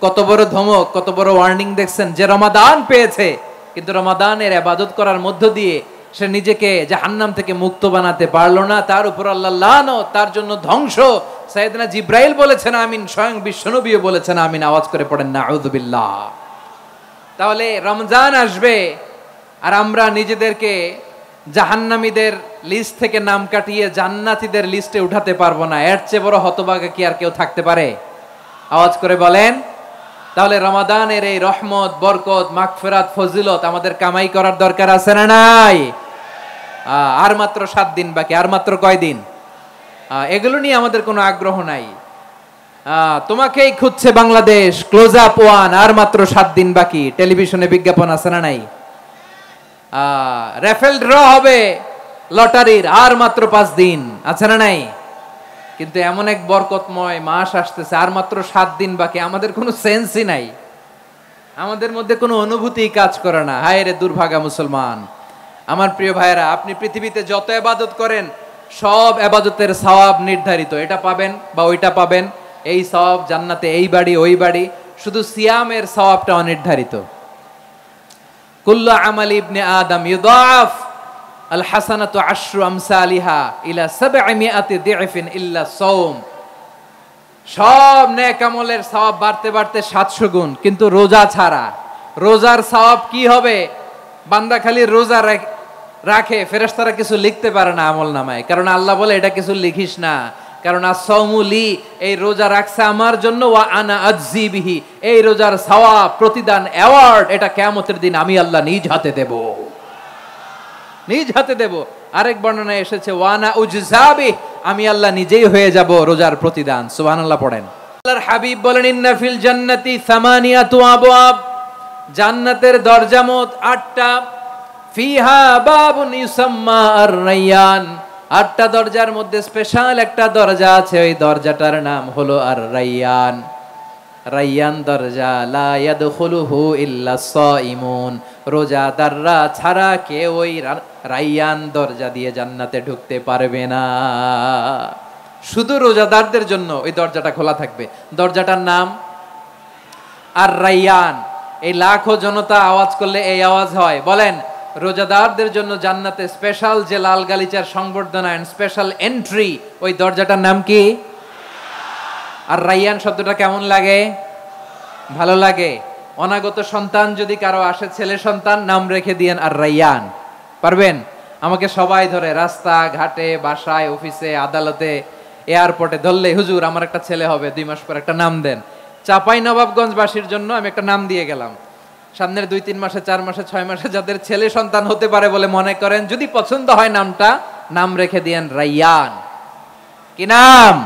কত বড় ধমক, কত বড় ওয়ার্নিং দেখছেন। যে রমাদান পেয়েছে কিন্তু রমাদানের ইবাদত করার মধ্য দিয়ে সে নিজেকে জাহান্নাম থেকে মুক্ত বানাতে পারলো না, তার উপর আল্লাহ লানত, তার জন্য ধ্বংস। সাইয়েদনা জিবরাইল বলেছেন আমিন, স্বয়ং বিশ্বনবীও বলেছেন আমিন। আওয়াজ করে পড়েন নাউযু বিল্লাহ। তাহলে রমজান আসবে আর আমরা নিজেদেরকে জাহান্নামীদের লিস্ট থেকে নাম কাটিয়ে জান্নাতীদের লিস্টে উঠাতে পারবো না। এর চেয়ে বড় হতভাগা কি আর কেউ থাকতে পারে? আওয়াজ করে বলেন। তাহলে রমাদানের এই রহমত, বরকত, মাগফিরাত, ফজিলত আমাদের কামাই করার দরকার আছে না নাই? আর মাত্র 7 দিন বাকি। আর মাত্র কয় দিন? এগুলো নিয়ে আমাদের কোনো আগ্রহ নাই। তোমাকেই খুঁজছে বাংলাদেশ, ক্লোজ আপ ওয়ান, আর মাত্র 7 দিন বাকি। টেলিভিশনে বিজ্ঞাপন আছে না নাই? রেফেল ড্র হবে লটারির, আর মাত্র 5 দিন, আছে না নাই? কিন্তু এমন এক বরকতময় মাস আসতেছে, আর মাত্র 7 দিন বাকি। আমাদের কোনো সেন্সই নাই, আমাদের মধ্যে কোনো অনুভূতি কাজ করে না। হায় রে দুর্ভাগা মুসলমান। আমার প্রিয় ভাইয়েরা, আপনি পৃথিবীতে যত ইবাদত করেন সব ইবাদতের সওয়াব নির্ধারিত। এটা পাবেন বা ওইটা পাবেন, এই সওয়াব জান্নাতে, এই বাড়ি ওই বাড়ি। শুধু সিয়ামের সওয়াবটা অনির্ধারিত। কুল্লু আমাল ইবনে আদম ইউদাফ আল হাসানাতু আশরু আমসালিহা ইলা 700 দি'ফিন ইল্লা সাওম। সব নেক আমলের সওয়াব বাড়তে বাড়তে 700 গুণ, কিন্তু রোজা ছাড়া। রোজার সওয়াব কি হবে? বান্দা খালি রোজা রাখে, ফেরেশতারা কিছু লিখতে পারে না আমল নামায়, কারণ আল্লাহ বলে এটা কিছু লিখিস না, কারণ as-সাওমুলি, এই রোজা রাখছে আমার জন্য, ওয়া আনা আজজি বিহি, এই রোজার সওয়াব, প্রতিদান, অ্যাওয়ার্ড, এটা কিয়ামতের দিন আমি আল্লাহ নিজ হাতে দেব, নিজ হাতে দেব। আরেক বর্ণনায় এসেছে ওয়ানা উজজাবি, আমি আল্লাহ নিজেই হয়ে যাব রোজার প্রতিদান। সুবহানাল্লাহ পড়েন। আল্লাহর হাবিব বলেন ইন্না ফিল জান্নাতি সামানিয়াতু আবওয়াব, জান্নাতের দরজা মোট 8টা। ফিহা বাবুন ইউসাম্মা আর-রায়্যান, 8টা দরজার মধ্যে স্পেশাল একটা দরজা আছে, ওই দরজাটার নাম হলো আর-রায়্যান। রায়্যান দরজা, লা ইয়াদখুলুহু ইল্লা সাইমুন, রোজাদাররা ছাড়া কেউ ওই রায়্যান দরজা দিয়ে জান্নাতে ঢুকতে পারবে না। শুধু রোজাদারদের জন্য ওই দরজাটা খোলা থাকবে। দরজাটার নাম আর-রায়্যান। এই লাখো জনতা আওয়াজ করলে এই আওয়াজ হয়, বলেন রোজাদারদের জন্য জান্নাতে স্পেশাল যে লাল গালিচার সংবর্ধনা এন্ড স্পেশাল এন্ট্রি, ওই দরজাটার নাম কি? আর রায়্যান শব্দটা কেমন লাগে? ভালো লাগে। অনাগত সন্তান যদি কারো আসে, ছেলে সন্তান, নাম রেখে দিয়েন আর রায়্যান। পারবেন? আমাকে সবাই ধরে রাস্তা ঘাটে, বাসায়, অফিসে, আদালতে, এয়ারপোর্টে ধরলে, হুজুর আমার একটা ছেলে হবে 2 মাস পর, একটা নাম দেন। চাপাই নবাবগঞ্জবাসীর জন্য আমি একটা নাম দিয়ে গেলাম। সামনের 2-3 মাসে, 4 মাসে, 6 মাসে যাদের ছেলে সন্তান হতে পারে বলে মনে করেন, যদি পছন্দ হয় নামটা, নাম রেখে দিয়েন রায়্যান। কি নাম?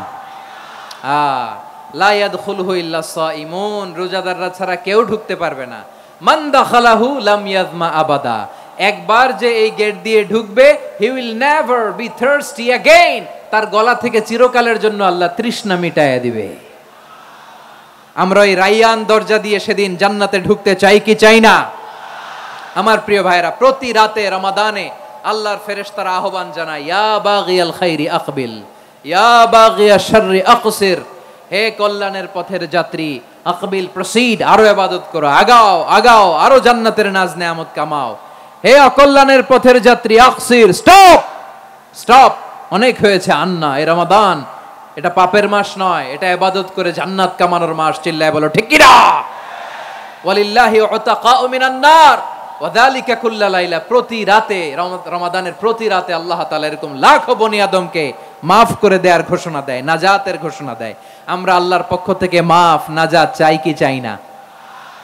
লা ইয়াদখুলুহু ইল্লা সাইমুন, রোজাদাররা ছাড়া কেউ ঢুকতে পারবে না। মান দাখালাহু লাম ইয়াজমা আবাদা, একবার যে এই গেট দিয়ে ঢুকবে, he will never be thirsty again, তার গলা থেকে চিরকালের জন্য আল্লাহ তৃষ্ণা মিটায়া দিবে। আমরা ওই রায়্যান দরজা দিয়ে সেদিন জান্নাতে ঢুকতে চাই কি চাই না? আমার প্রিয় ভাইরা, প্রতি রাতে রমাদানে আল্লাহর ফেরেশতারা আহ্বান জানায়, ইয়া বাগিয়াল খাইরি আকবিল, ইয়া বাগিয়াশ শাররি আকসির, হে কল্যাণের পথের যাত্রী, আকবিল, প্রসিড, আরো ইবাদত করো, আগাও আগাও, আরো জান্নাতের নাজ নেয়ামত কামাও। হে অকল্যাণের পথের যাত্রী, আকসির, স্টপ স্টপ, অনেক হয়েছে। আন্না, এ রমাদান এটা পাপের মাস নয়, এটা ইবাদত করে জান্নাত কামানোর মাস। চিল্লায় বলো ঠিক কি না? ওয়ালিল্লাহি উতাকাউ মিনান নার ওয়া যালিকা কুল্লা লাইলা, প্রতি রাতে, রমাদানের প্রতি রাতে আল্লাহ তাআলা এরকম লাখো বনি আদমকে মাফ করে দেওয়ার ঘোষণা দেয়, নাজাতের ঘোষণা দেয়। আমরা আল্লাহর পক্ষ থেকে মাফ, নাজাত চাই কি চাই না?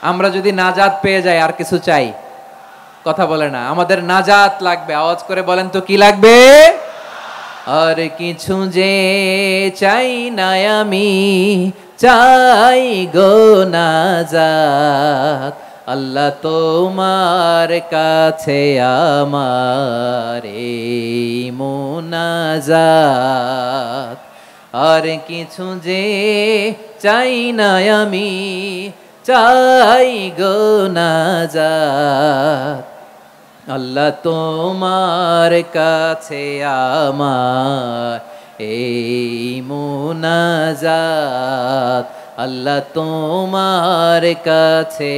আমরা যদি নাজাত পেয়ে যাই, আর কিছু চাই? কথা বলে না। আমাদের নাজাত লাগবে। আওয়াজ করে বলেন তো কি লাগবে? আর কিছু যে চাই না আমি, চাই গো নাজাত, আল্লাহ তোমার কাছে আমার এই মুনাজাত। আর কিছু যে চাই না আমি, চাই গো নাজাত, আল্লাহ তোমার কাছে আমার এই মুনাজাত, আল্লাহ তোমার কাছে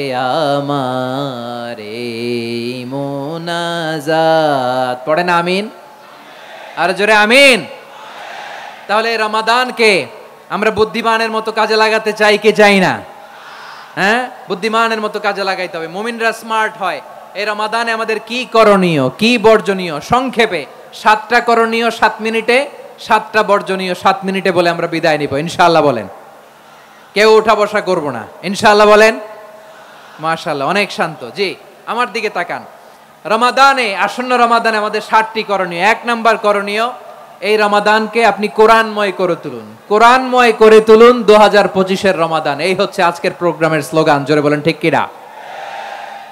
আমার এই মুনাজাত। পড়েন আমিন, আর জোরে আমিন। তাহলে রমাদানকে আমরা বুদ্ধিমানের মতো কাজে লাগাতে চাই কি চাই না? হ্যাঁ, বুদ্ধিমানের মতো কাজে লাগাইতে হবে। মুমিনরা স্মার্ট হয়। এই রমাদানে আমাদের কি করণীয়, কি বর্জনীয়, সংক্ষেপে 7টা করণীয় 7 মিনিটে, 7টা বর্জনীয় 7 মিনিটে বলে আমরা বিদায় নিব ইনশাআল্লাহ। বলেন কেউ উঠা বসা করব না ইনশাআল্লাহ বলেন। মাশাআল্লাহ, অনেক শান্ত। জি, আমার দিকে তাকান। রমাদানে, আসন্ন রমাদানে আমাদের 7টি করণীয়। 1 নাম্বার করণীয়, এই রমাদানকে আপনি কোরআনময় করে তুলুন। কোরআনময় করে তুলুন 2025-এর রমাদান। এই হচ্ছে আজকের প্রোগ্রামের স্লোগান। জোরে বলেন ঠিক কিনা?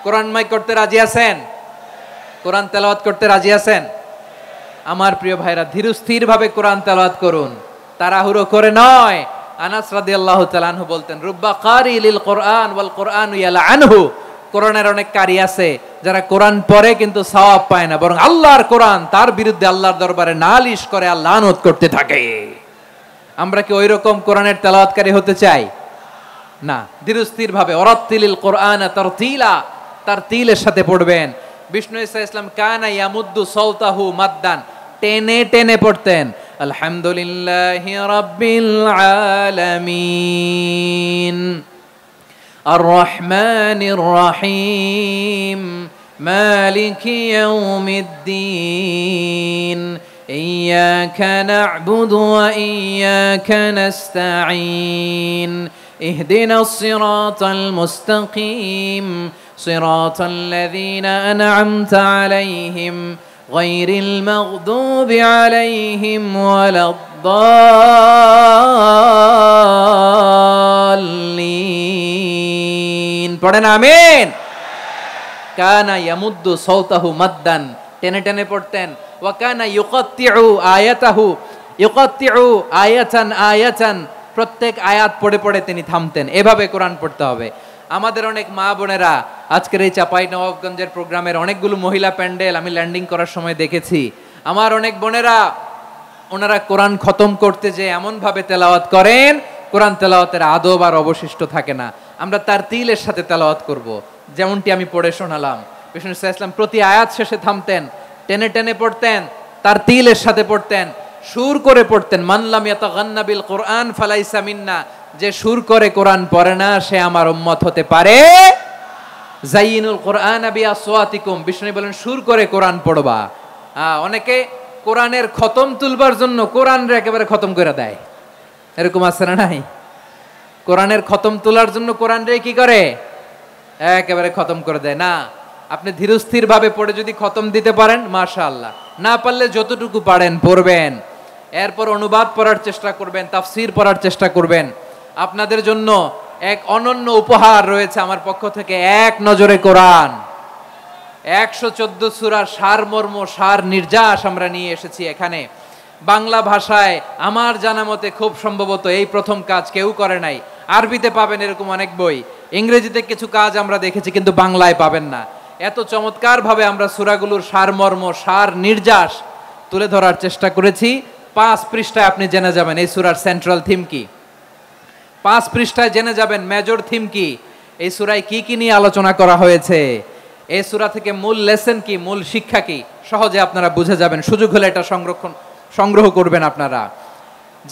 কোরআনময় করতে রাজি আছেন? কোরআন তেলাওয়াত করতে রাজি আছেন? আমার প্রিয় ভাইরা, ধীরস্থির ভাবে কোরআন তেলাওয়াত করুন, তাড়াহুড়ো করে নয়। আনাস রাদিয়াল্লাহু তাআলা আনহু বলতেন, রুব্বা কারি লিল কোরআন ওয়াল কোরআনু ইয়ালআনহু। কোরআনের অনেক কারি আছে যারা কোরআন পড়ে কিন্তু সওয়াব পায় না, বরং আল্লাহর কোরআন তার বিরুদ্ধে আল্লাহর দরবারে নালিশ করে আর লানত করতে থাকে। আমরা কি ওই রকম কোরআনের তেলাওয়াতকারী হতে চাই? না। ধীরস্থির ভাবে ওয়ারাত্তিলিল কোরআন তারতিলা, তারতিলের সাথে পড়বেন। বিষ্ণু ঈসা ইসলাম কানা ইয়ামুদ্দু সাওতাহু মাদ্দান, টেনে টেনে পড়তেন। আলহামদুলিল্লাহি রাব্বিল আলামিন আর রহমানির রহিম মালিকি ইয়াউমিদ্দিন ইয়্যাকা না'বুদু ওয়া ইয়্যাকা নাস্তাঈন ইহদিনাস সিরাতাল মুস্তাকিম সিরাতাল লাযীনা আন'আমতা আলাইহিম গায়রিল মাগদুবি আলাইহিম ওয়ালাদ-দাল্লিন। পড়েন আমিন। কানা ইয়ামুদ্দু সাওতাহু মাদ্দান, টেনে টেনে পড়তেন। ওয়া কানা ইউকাত্তিউ আয়াতাহু, ইউকাত্তিউ আয়াতান আয়াতান, প্রত্যেক আয়াত পড়ে পড়ে তিনি থামতেন। এভাবে কোরআন পড়তে হবে। আমাদের অনেক মা বোনেরা আজকের এই চাঁপাইনবাবগঞ্জের প্রোগ্রামের অনেকগুলো মহিলা প্যান্ডেল আমি ল্যান্ডিং করার সময় দেখেছি। আমার অনেক বোনেরা, ওনারা কোরআন খতম করতে যে এমন ভাবে তেলাওয়াত করেন, কোরআন তেলাওয়াতের আদব আর অবশিষ্ট থাকে না। আমরা তার তিলের সাথে তেলাওয়াত করব, যেমনটি আমি পড়ে শোনালাম। বিষ্ণু ইসলাম প্রতি আয়াত শেষে থামতেন, টেনে টেনে পড়তেন, তার তিলের সাথে পড়তেন, সুর করে পড়তেন। মানলাম ইয়াতাগান্না বিল কোরআন ফালাইসা মিন্না, যে সুর করে কোরআন পড়ে না সে আমার উম্মত হতে পারে। জাইনুল কোরআন বিআসওয়াতিকুম, বিষ্ণু বলেন সুর করে কোরআন পড়বা। অনেকে কোরআনের খতম তুলবার জন্য কোরআনরে একেবারে খতম করে দেয়, এরকম আছে না নাই? কোরআনের খতম তোলার জন্য কোরআনরে কি করে? একেবারে খতম করে দেয়। না, আপনি ধীরস্থির ভাবে পড়ে যদি খতম দিতে পারেন মাশাআল্লাহ, না পারলে যতটুকু পারেন পড়বেন। এরপর অনুবাদ পড়ার চেষ্টা করবেন, তাফসীর পড়ার চেষ্টা করবেন। আপনাদের জন্য এক অনন্য উপহার রয়েছে আমার পক্ষ থেকে, এক নজরে কোরআন। 114 সূরার সারমর্ম, সার নির্যাস আমরা নিয়ে এসেছি এখানে বাংলা ভাষায়। আমার জানা মতে খুব সম্ভবত এই প্রথম কাজ কেউ করে নাই। আরবিতে পাবেন এরকম অনেক বই, ইংরেজিতে কিছু কাজ আমরা দেখেছি, কিন্তু বাংলায় পাবেন না। এত চমৎকার ভাবে আমরা সূরাগুলোর সারমর্ম, সার নির্যাস তুলে ধরার চেষ্টা করেছি। 5 পৃষ্ঠায় আপনি জেনে যাবেন এই সূরার সেন্ট্রাল থিম কি। 5 পৃষ্ঠায় জেনে যাবেন মেজর থিম কি, এই সূরায় কি কি নিয়ে আলোচনা করা হয়েছে, এই সূরা থেকে মূল লেসন কি, মূল শিক্ষা কি, সহজে আপনারা বুঝে যাবেন। সুযোগ হলে এটা সংগ্রহ করবেন। আপনারা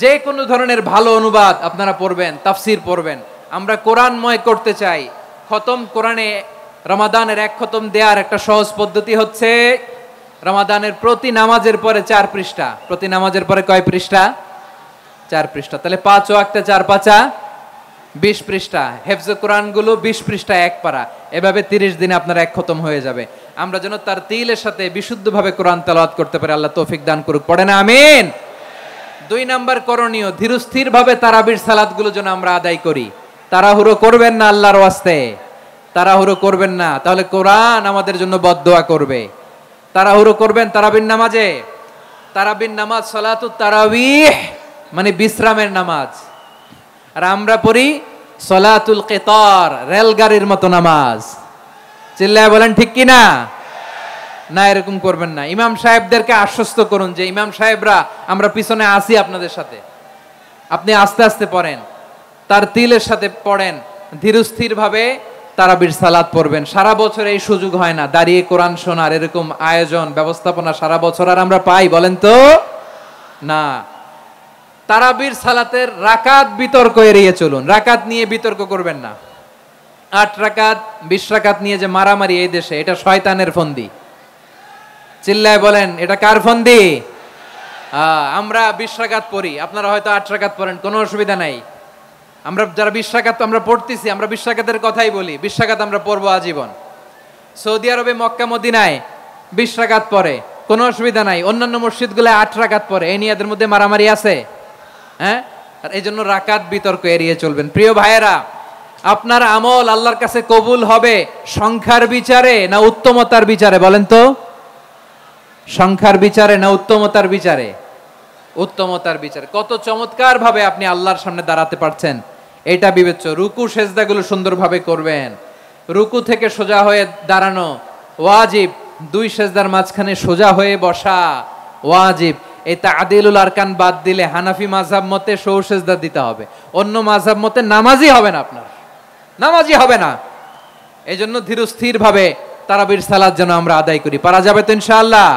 যে কোনো ধরনের ভালো অনুবাদ আপনারা পড়বেন, তাফসীর পড়বেন। আমরা কোরআনময় করতে চাই। খতম কোরআনে রমাদানের 1 খতম দেওয়ার একটা সহজ পদ্ধতি হচ্ছে, রমাদানের প্রতি নামাজের পরে 4 পৃষ্ঠা। প্রতি নামাজের পরে কয় পৃষ্ঠা? 4 পৃষ্ঠা। তাহলে 5 ওয়াক্তে 4 পাঁচা 20 পৃষ্ঠা। হেফজ কোরআন গুলো 20 পৃষ্ঠা 1 পারা। এভাবে 30 দিনে আপনার 1 খতম হয়ে যাবে। আমরা যেন তার তিলের সাথে বিশুদ্ধভাবে কোরআন তেলাওয়াত করতে পারি, আল্লাহ তৌফিক দান করুক। পড়েন আমিন। 2 নাম্বার করণীয়, ধীরস্থির ভাবে তারাবির সালাতগুলো যেন আমরা আদায় করি। তাড়াহুড়ো করবেন না, আল্লাহর ওয়াস্তে তাড়াহুড়ো করবেন না, তাহলে কোরআন আমাদের জন্য বদদোয়া করবে। তাড়াহুড়ো করবেন তারাবির নামাজে। তারাবির নামাজ সালাতুত তারাবিহ মানে বিশ্রামের নামাজ। আর আমরা পড়ি সালাতুল কিতার, রেলগাড়ির মতো নামাজ। চিল্লায় বলেন ঠিক কি না? না, এরকম করবেন না। ইমাম সাহেবদেরকে আশ্বস্ত করুন যে ইমাম সাহেবরা আমরা পিছনে আসি আপনাদের সাথে, আপনি আস্তে আস্তে পড়েন, তার তিলের সাথে পড়েন, ধীরস্থির ভাবে তারাবির সালাত পড়বেন। সারা বছর এই সুযোগ হয় না দাঁড়িয়ে কোরআন শোনার, এরকম আয়োজন ব্যবস্থাপনা সারা বছর আর আমরা পাই বলেন তো? না। তারাবির সালাতের রাকাত বিতর্ক এড়িয়ে চলুন। রাকাত নিয়ে বিতর্ক করবেন না। 8 রাকাত 20 রাকাত নিয়ে যে মারামারি এই দেশে, এটা শয়তানের ফন্দি। চিল্লায় বলেন এটা কার ফন্দি? আমরা 20 রাকাত পড়ি, আপনারা হয়তো 8 রাকাত পড়েন, কোনো অসুবিধা নাই। আমরা যারা 20 রাকাত আমরা পড়তেছি, আমরা 20 রাকাতের কথাই বলি, 20 রাকাত আমরা পড়বো আজীবন। সৌদি আরবে মক্কা মদিনায় 20 রাকাত পড়ে, কোনো অসুবিধা নাই। অন্যান্য মসজিদগুলোয় 8 রাকাত পড়ে। এই নিয়ে এদের মধ্যে মারামারি আছে? হ্যাঁ। আর এই জন্য রাকাত বিতর্ক এড়িয়ে চলবেন। প্রিয় ভাইয়েরা, আপনার আমল আল্লাহর কাছে কবুল হবে সংখ্যার বিচারে না উত্তমতার বিচারে? বলেন তো, সংখ্যার বিচারে না উত্তমতার বিচারে? উত্তমতার বিচারে। কত চমৎকার ভাবে আপনি আল্লাহর সামনে দাঁড়াতে পারছেন এটা বিবেচ্য। রুকু সেজদাগুলো সুন্দরভাবে করবেন। রুকু থেকে সোজা হয়ে দাঁড়ানো ওয়াজিব, 2 সেজদার মাঝখানে সোজা হয়ে বসা ওয়াজিব। এই তাদিলুল আরকান বাদ দিলে হানাফি মাযহাব মতে সৌ সেজদা দিতে হবে, অন্য মাযহাব মতে নামাজই হবে না, আপনার নামাজই হবে না। এই জন্য ধীরস্থির ভাবে তারাবির সালাত যেন আমরা আদায় করি। পারা যাবে তো ইনশাআল্লাহ?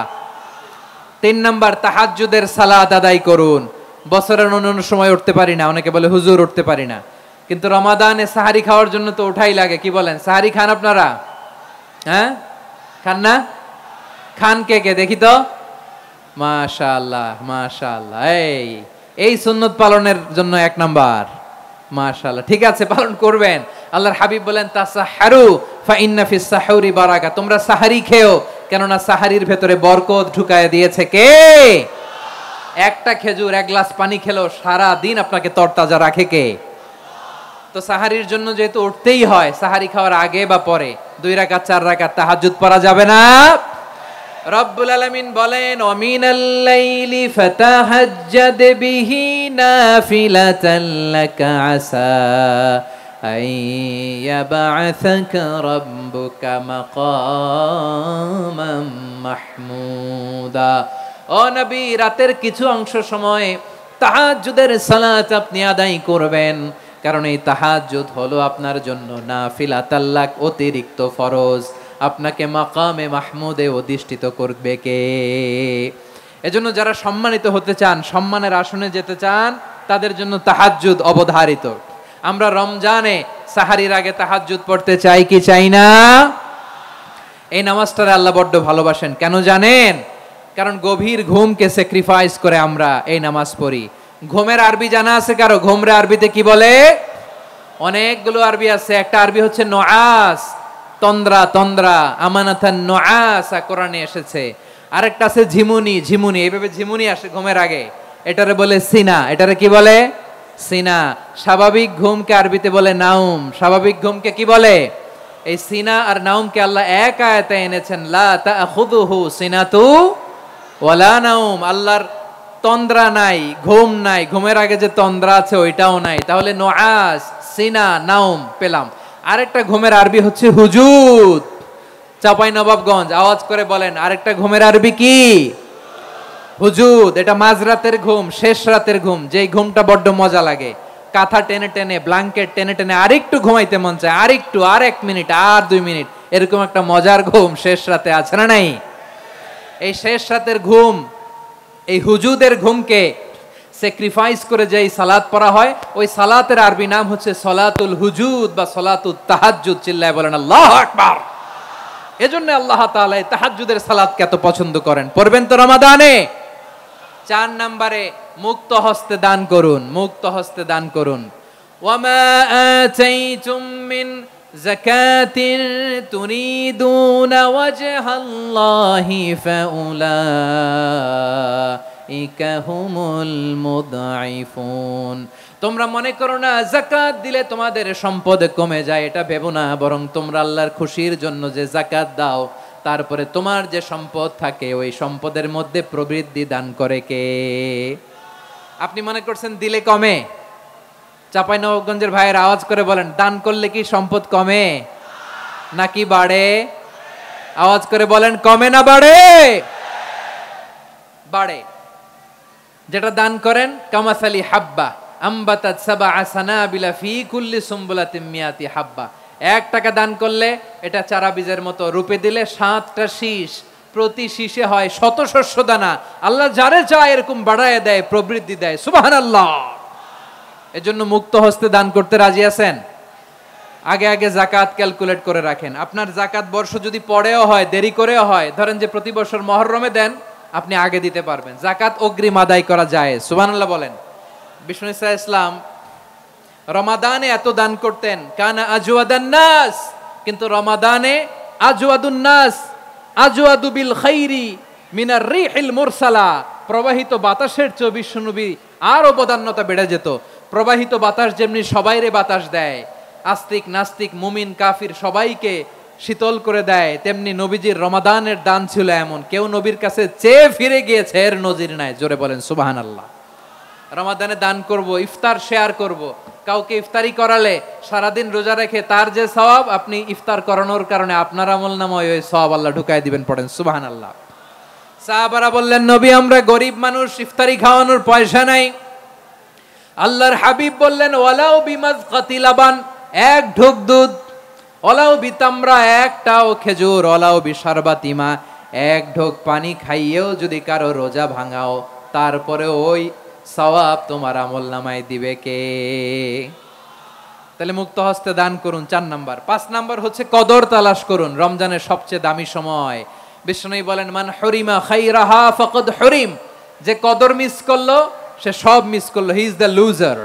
3 নাম্বার, তাহাজ্জুদের সালাত আদায় করুন। বছরের অন্য সময় উঠতে পারি না, অনেকে বলে হুজুর উঠতে পারি না, কিন্তু রমাদানে সাহারি খাওয়ার জন্য তো ওঠাই লাগে। কি বলেন, সাহারি খান আপনারা? হ্যাঁ, খান না? খান কে কে দেখি তো? মাশাআল্লাহ মাশাআল্লাহ। এই সুন্নত পালনের জন্য 1 নাম্বার। মাশাআল্লাহ, ঠিক আছে, পালন করবেন। আল্লাহর হাবিব বলেন তাসাহহারু ফা ইন্না ফিস সাহুরি বারাকা, তোমরা সাহারি খেও, কেননা সাহারির ভেতরে বরকত ঢুকায় দিয়েছে কে? একটা খেজুর, 1 গ্লাস পানি খেলেও সারা দিন আপনাকে তরতাজা রাখে কে? তো সাহারির জন্য যেহেতু উঠতেই হয়, সাহারি খাওয়ার আগে বা পরে 2 রাকাত 4 রাকাত তাহাজ্জুদ পড়া যাবে না? রব্বুল আলামিন বলেন ওয়ামিনাল লাইলি ফাতাহাজ্জাদ বিহি নাফিলাতান লাকা আসা আইয়াবআসাকা রাব্বুকা মাকামাম মাহমুদা। ও নবী, রাতের কিছু অংশ সময় তাহাজ্জুদের সালাত আপনি আদায় করবেন, কারণ এই তাহাজ্জুদ হলো আপনার জন্য নাফিলাতাল লাক, অতিরিক্ত ফরজ। আপনাকে মাকামে মাহমুদে অধিষ্ঠিত করবে কে? এজন্য যারা সম্মানিত হতে চান, সম্মানের আসনে যেতে চান, তাদের জন্য তাহাজ্জুদ অবধারিত। আমরা রমজানে সাহারির আগে তাহাজ্জুদ পড়তে চাই কি চাই না? এই নামাজটারে আল্লাহ বড্ড ভালোবাসেন। কেন জানেন? কারণ গভীর ঘুমকে স্যাক্রিফাইস করে আমরা এই নামাজ পড়ি। ঘুমের আরবি জানা আছে কারো? ঘুমরে আরবিতে কি বলে? অনেকগুলো আরবি আছে। একটা আরবি হচ্ছে নুআস, তন্দ্রা, তন্দ্রা, আমানাতান নুআসা কোরআনে এসেছে। আরেকটা আছে ঝিমুনি, ঝিমুনি, এইভাবে ঝিমুনি আসে ঘুমের আগে, এটারে বলে সিনা। এটারে কি বলে? সিনা। স্বাভাবিক ঘুমকে আরবিতে বলে নাউম। স্বাভাবিক ঘুমকে কি বলে? এই সিনা আর নাউমকে আল্লাহ এক আয়াতে এনেছেন, লা তাখুযুহু সিনাতু ওয়ালা নাউম। আল্লাহর তন্দ্রা নাই, ঘুম নাই, ঘুমের আগে যে তন্দ্রা আছে ওইটাও নাই। তাহলে নুআস, সিনা, নাউম পেলাম। আরেকটা ঘুমের আরবি হচ্ছে হুজুদ। চাঁপাইনবাবগঞ্জ আওয়াজ করে বলেন, আরেকটা ঘুমের আরবি কি? হুজুদ। এটা মাঝরাতের ঘুম, শেষ রাতের ঘুম, যেই ঘুমটা বড্ড মজা লাগে। কাঁথা টেনে টেনে, ব্ল্যাঙ্কেট টেনে টেনে আরেকটু ঘুমাইতে মন চায়, আরেকটু, আর 1 মিনিট, আর 2 মিনিট, এরকম একটা মজার ঘুম শেষ রাতে আছে না নাই? এই শেষ রাতের ঘুম, এই হুজুদের ঘুমকে স্যাক্রিফাইস করে যে সালাত পড়া হয়, ওই সালাতের আরবি নাম হচ্ছে সলাতুল হুজুদ বা সলাতুত তাহাজ্জুদ। চিল্লায় বলেন আল্লাহু আকবার। এজন্য আল্লাহ তাআলা এই তাহাজ্জুদের সালাতকে এত পছন্দ করেন। পড়বেন তো রমাদানে। 4 নম্বরে মুক্ত হস্তে দান করুন, মুক্ত হস্তে দান করুন। ওয়ামা আতাইতুম মিন যাকাতিন তুরিদুনা ওয়াজহাল্লাহি ফাউলাইকা হুমুল মুদঈফুন। তোমরা মনে করো না যাকাত দিলে তোমাদের সম্পদ কমে যায়, এটা ভেবো না। বরং তোমরা আল্লাহর খুশির জন্য যে যাকাত দাও, তারপরে তোমার যে সম্পদ থাকে ওই সম্পদের মধ্যে প্রবৃদ্ধি দান করে কে? আপনি মনে করছেন দিলে কমে? চাঁপাইনবাবগঞ্জের ভাইয়ের আওয়াজ করে বলেন, দান করলে কি সম্পদ কমে নাকি বাড়ে? আওয়াজ করে বলেন, কমে না বাড়ে? বাড়ে। যেটা দান করেন, কামাসালি হাব্বা আম্বাতাত সাবআ সানাবিলা ফি কুল্লি সুমবুলাতিন মিয়াতি হাব্বা। 1 টাকা দান করলে এটা চারা বীজের মতো, রূপে দিলে 7টা শীষ, প্রতি শীষে হয় 100 শস্য দানা। আল্লাহ যারে চায় এরকম বাড়ায় দেয়, প্রবৃদ্ধি দেয়। সুবহানাল্লাহ। এজন্য মুক্ত হস্তে দান করতে রাজি আছেন? আগে আগে যাকাত ক্যালকুলেট করে রাখেন। আপনার যাকাত বর্ষ যদি পরেও হয়, দেরি করেও হয়, ধরেন যে প্রতি বছর মুহররমে দেন, আপনি আগে দিতে পারবেন। যাকাত অগ্রিম আদায় করা যায়। সুবহানাল্লাহ বলেন। বিষ্ণু ইসা ইসলাম রমাদানে এত দান করতেন, কানা আজওয়াদান নাস, কিন্তু রমাদানে আজওয়াদুন নাস আজওয়াদু বিল খাইরি মিনার রিহিল মুরসালা, প্রবাহিত বাতাসের চেয়ে বিশ্বনবী আর অবদান্যতা বেড়ে যেত। প্রবাহিত বাতাস যেমনি সবাইরে বাতাস দেয়, আস্তিক নাস্তিক মুমিন কাফির সবাইকে শীতল করে দেয়, তেমনি নবীজির রমাদানের দান ছিল এমন, কেউ নবীর কাছে চেয়ে ফিরে গিয়েছে এর নজির নাই। জোরে বলেন সুবহানাল্লাহ। রমাদানে দান করব, ইফতার শেয়ার করব। কাউকে ইফতারি করালে সারাদিন রোজা রেখে তার যে সওয়াব, আপনি ইফতার করানোর কারণে আপনার আমলনামায় ওই সওয়াব আল্লাহ ঢুকায় দিবেন। পড়েন সুবহানাল্লাহ। সাহাবারা বললেন, নবী আমরা গরিব মানুষ, ইফতারি খাওয়ানোর পয়সা নাই। আল্লাহর হাবিব বললেন, ওয়ালাউ বিমাজকাতি লাবান, এক ঢোক দুধ, ওয়ালাউ বিতামরা, একটাও খেজুর, ওয়ালাউ বিশারবাতিমা, এক ঢোক পানি খাইয়েও যদি কারো রোজা ভাঙাও, তারপরে ওই সওয়াব তোমার আমলনামায় দিবে কে? তাহলে মুক্ত হস্তে দান করুন, 4 নাম্বার। 5 নাম্বার হচ্ছে কদর তালাশ করুন। রমজানের সবচেয়ে দামি সময়। বিষ্ণু বলেন, মান হরিমা খাইরাহা ফাকাদ হরিম, যে কদর মিস করলো সে সব মিস করলো, হি ইজ দ্য লুজার।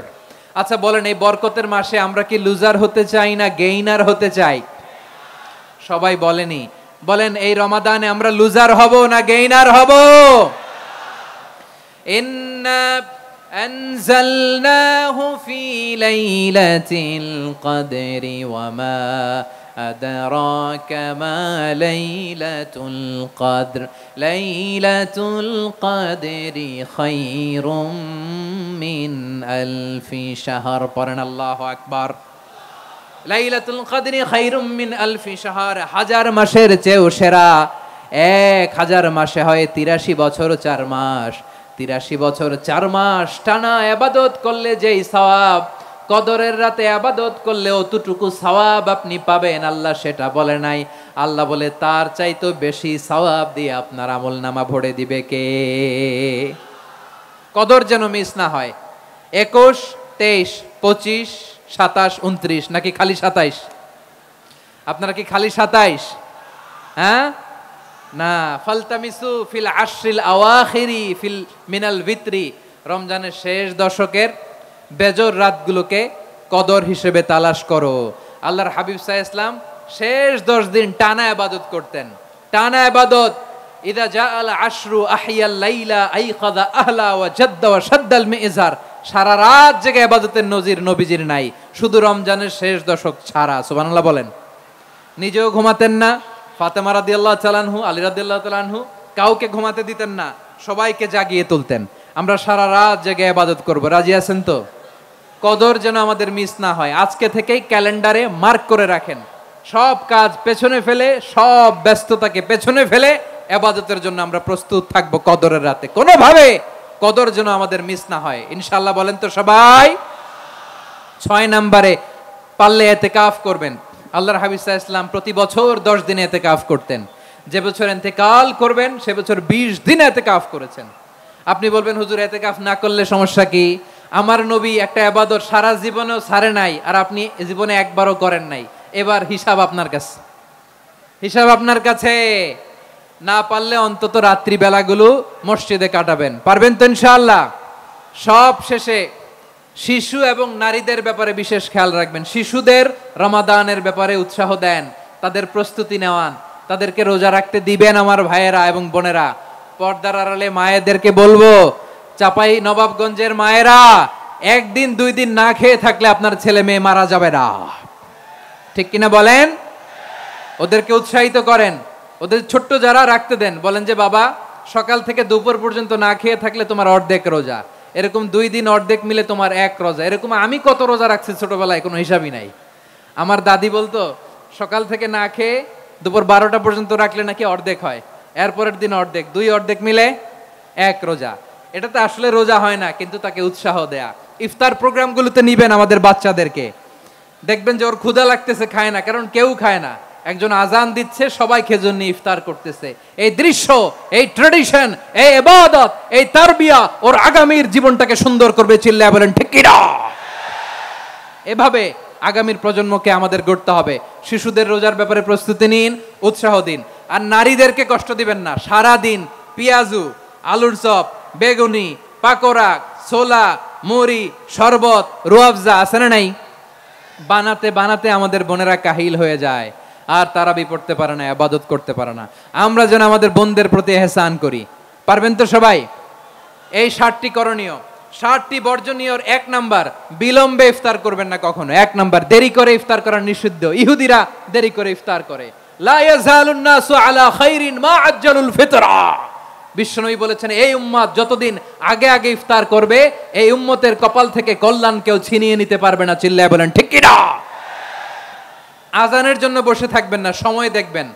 আচ্ছা বলেন, এই বরকতের মাসে আমরা কি লুজার হতে চাই না গেইনার হতে চাই? সবাই বলেনি, বলেন এই রমাদানে আমরা লুজার হব না গেইনার হব? ইন্না আনজালনাহু ফি লাইলাতিল কদরি ওয়া মা আদরাকা মা লাইলাতুল কদর, লাইলাতুল কদরি খায়রুম মিন আলফি শাহর। পড়েন আল্লাহু আকবার। লাইলাতুল কদরি খায়রুম মিন আলফি শাহর, 1000 মাসের চেয়েও সেরা। 1000 মাসে হয় 83 বছর 4 মাস। 83 বছর 4 মাস টানা ইবাদত করলে যেই সওয়াব, কদরের রাতে ইবাদত করলে অতটুকু সওয়াব আপনি পাবেন, আল্লাহ সেটা বলে নাই। আল্লাহ বলে তার চাইতে বেশি সওয়াব দিয়ে আপনার আমলনামা ভরে দিবে কে? কদর যেন মিস না হয়। 21, 23, 25, 27, 29, নাকি খালি 27? আপনারা কি খালি 27? হ্যাঁ না, ফালতামিসু ফিল আশরিল আওয়াখিরি ফিল মিনাল ভিতরি, রমজানের শেষ দশকের বেজর রাতগুলোকে কদর হিসেবে তালাশ করো। আল্লাহর হাবিব সাল্লাল্লাহু আলাইহি ওয়াসাল্লাম শেষ 10 দিন টানা ইবাদত করতেন, টানা ইবাদত। ইদা জাআল আশরু আহিয়াল লাইলা আইকাযা আহলা ওয়া জাদ্দা ওয়া শাদ্দাল মিজার, সারা রাত জেগে ইবাদতের নজির নবীজির নাই, শুধু রমজানের শেষ দশক ছাড়া। সুবহানাল্লাহ বলেন। নিজেও ঘুমাতেন না, ফাতেমা রাদিয়াল্লাহু তাআলা আনহু, আলী রাদিয়াল্লাহু তাআলা আনহু কাউকে ঘুমাতে দিতেন না, সবাইকে জাগিয়ে তুলতেন। আমরা সারা রাত জেগে ইবাদত করব, রাজি আছেন তো? কদর যেন আমাদের মিস না হয়। আজকে থেকেই ক্যালেন্ডারে মার্ক করে রাখেন, সব কাজ পেছনে ফেলে, সব ব্যস্ততাকে পেছনে ফেলে ইবাদতের জন্য আমরা প্রস্তুত থাকবো কদরের রাতে। কোনোভাবে কদর যেন আমাদের মিস না হয়, ইনশাআল্লাহ। বলেন তো সবাই? 6 নম্বরে পারলে ইতিকাফ করবেন। আল্লাহর হাবিব সাল্লাল্লাহু আলাইহি ওয়াসাল্লাম প্রতি বছর 10 দিন ইতিকাফ করতেন। যে বছর ইন্তেকাল করবেন সে বছর 20 দিন ইতিকাফ করেছেন। আপনি বলবেন, হুজুর ইতিকাফ না করলে সমস্যা কি? আমার নবী একটা ইবাদত সারা জীবনেও ছাড়ে নাই, আর আপনি জীবনে একবারও করেন নাই। এবার হিসাব আপনার কাছে, হিসাব আপনার কাছে। না পারলে অন্তত রাত্রি বেলাগুলো মসজিদে কাটাবেন। পারবেন তো ইনশাআল্লাহ? সব শেষে শিশু এবং নারীদের ব্যাপারে বিশেষ খেয়াল রাখবেন। শিশুদের রমাদানের ব্যাপারে উৎসাহ দেন, তাদের প্রস্তুতি নেওয়ান, তাদেরকে রোজা রাখতে দিবেন। আমার ভাইয়েরা এবং বোনেরা, পর্দার আড়ালে মায়েদেরকে বলবো, চাপাই নবাবগঞ্জের মায়েরা, 1 দিন 2 দিন না খেয়ে থাকলে আপনার ছেলে মেয়ে মারা যাবে না, ঠিক কিনা বলেন? ওদেরকে উৎসাহিত করেন, ওদের ছোট্ট যারা রাখতে দেন, বলেন যে বাবা সকাল থেকে দুপুর পর্যন্ত না খেয়ে থাকলে তোমার অর্ধেক রোজা, এরকম 2 দিন অর্ধেক মিলে তোমার 1 রোজা। এরকম আমি কত রোজা রাখছি ছোটবেলায়, কোনো হিসাবই নাই। আমার দাদি বলতো সকাল থেকে না খেয়ে দুপুর 12টা পর্যন্ত রাখলে নাকি অর্ধেক হয়, এরপরের দিন অর্ধেক, 2 অর্ধেক মিলে 1 রোজা। এটা তো আসলে রোজা হয় না, কিন্তু তাকে উৎসাহ দেয়া। ইফতার প্রোগ্রামগুলোতে নিবেন আমাদের বাচ্চাদেরকে, দেখবেন যে ওর ক্ষুধা লাগতেছে, খায় না, কারণ কেউ খায় না। একজন আজান দিচ্ছে, সবাই খেজুর নিয়ে ইফতার করতেছে। এই দৃশ্য, এই ট্র্যাডিশন, এই ইবাদত, এই তারবিয়া ওর আগামীর জীবনটাকে সুন্দর করবে। চিল্লায় বলেন ঠিক কি না? এভাবে আগামীর প্রজন্মকে আমাদের গড়তে হবে। শিশুদের রোজার ব্যাপারে প্রস্তুতি নিন, উৎসাহ দিন। আর নারীদেরকে কষ্ট দিবেন না। সারা দিন পেঁয়াজু, আলুর চপ, বেগুনি, পাকোড়া, ছোলা, মুড়ি, শরবত, রুয়াবজা আছে না নাই? বানাতে বানাতে আমাদের বোনেরা কাহিল হয়ে যায়, আর তারাবি পড়তে পারে না, ইবাদত করতে পারে না। আমরা যেন আমাদের বোনদের প্রতি ইহসান করি। পারবেন তো সবাই? এই 60টি করণীয়, 60টি বর্জনীয়র 1 নাম্বার, বিলম্বে ইফতার করবেন না কখনো। 1 নাম্বার, দেরি করে ইফতার করা নিষিদ্ধ। ইহুদিরা দেরি করে ইফতার করে। লা ইয়াজালুন নাসু আলা খাইরিন মা আজ্জালুল ফিতরা। বিশ্বনবী বলেছেন, এই উম্মত যতদিন আগে আগে ইফতার করবে, এই উম্মতের কপাল থেকে কল্যাণ কেউ ছিনিয়ে নিতে পারবে না। চিল্লায় বলেন ঠিক কি না? আজানের জন্য বসে থাকবেন না, সময় দেখবেন।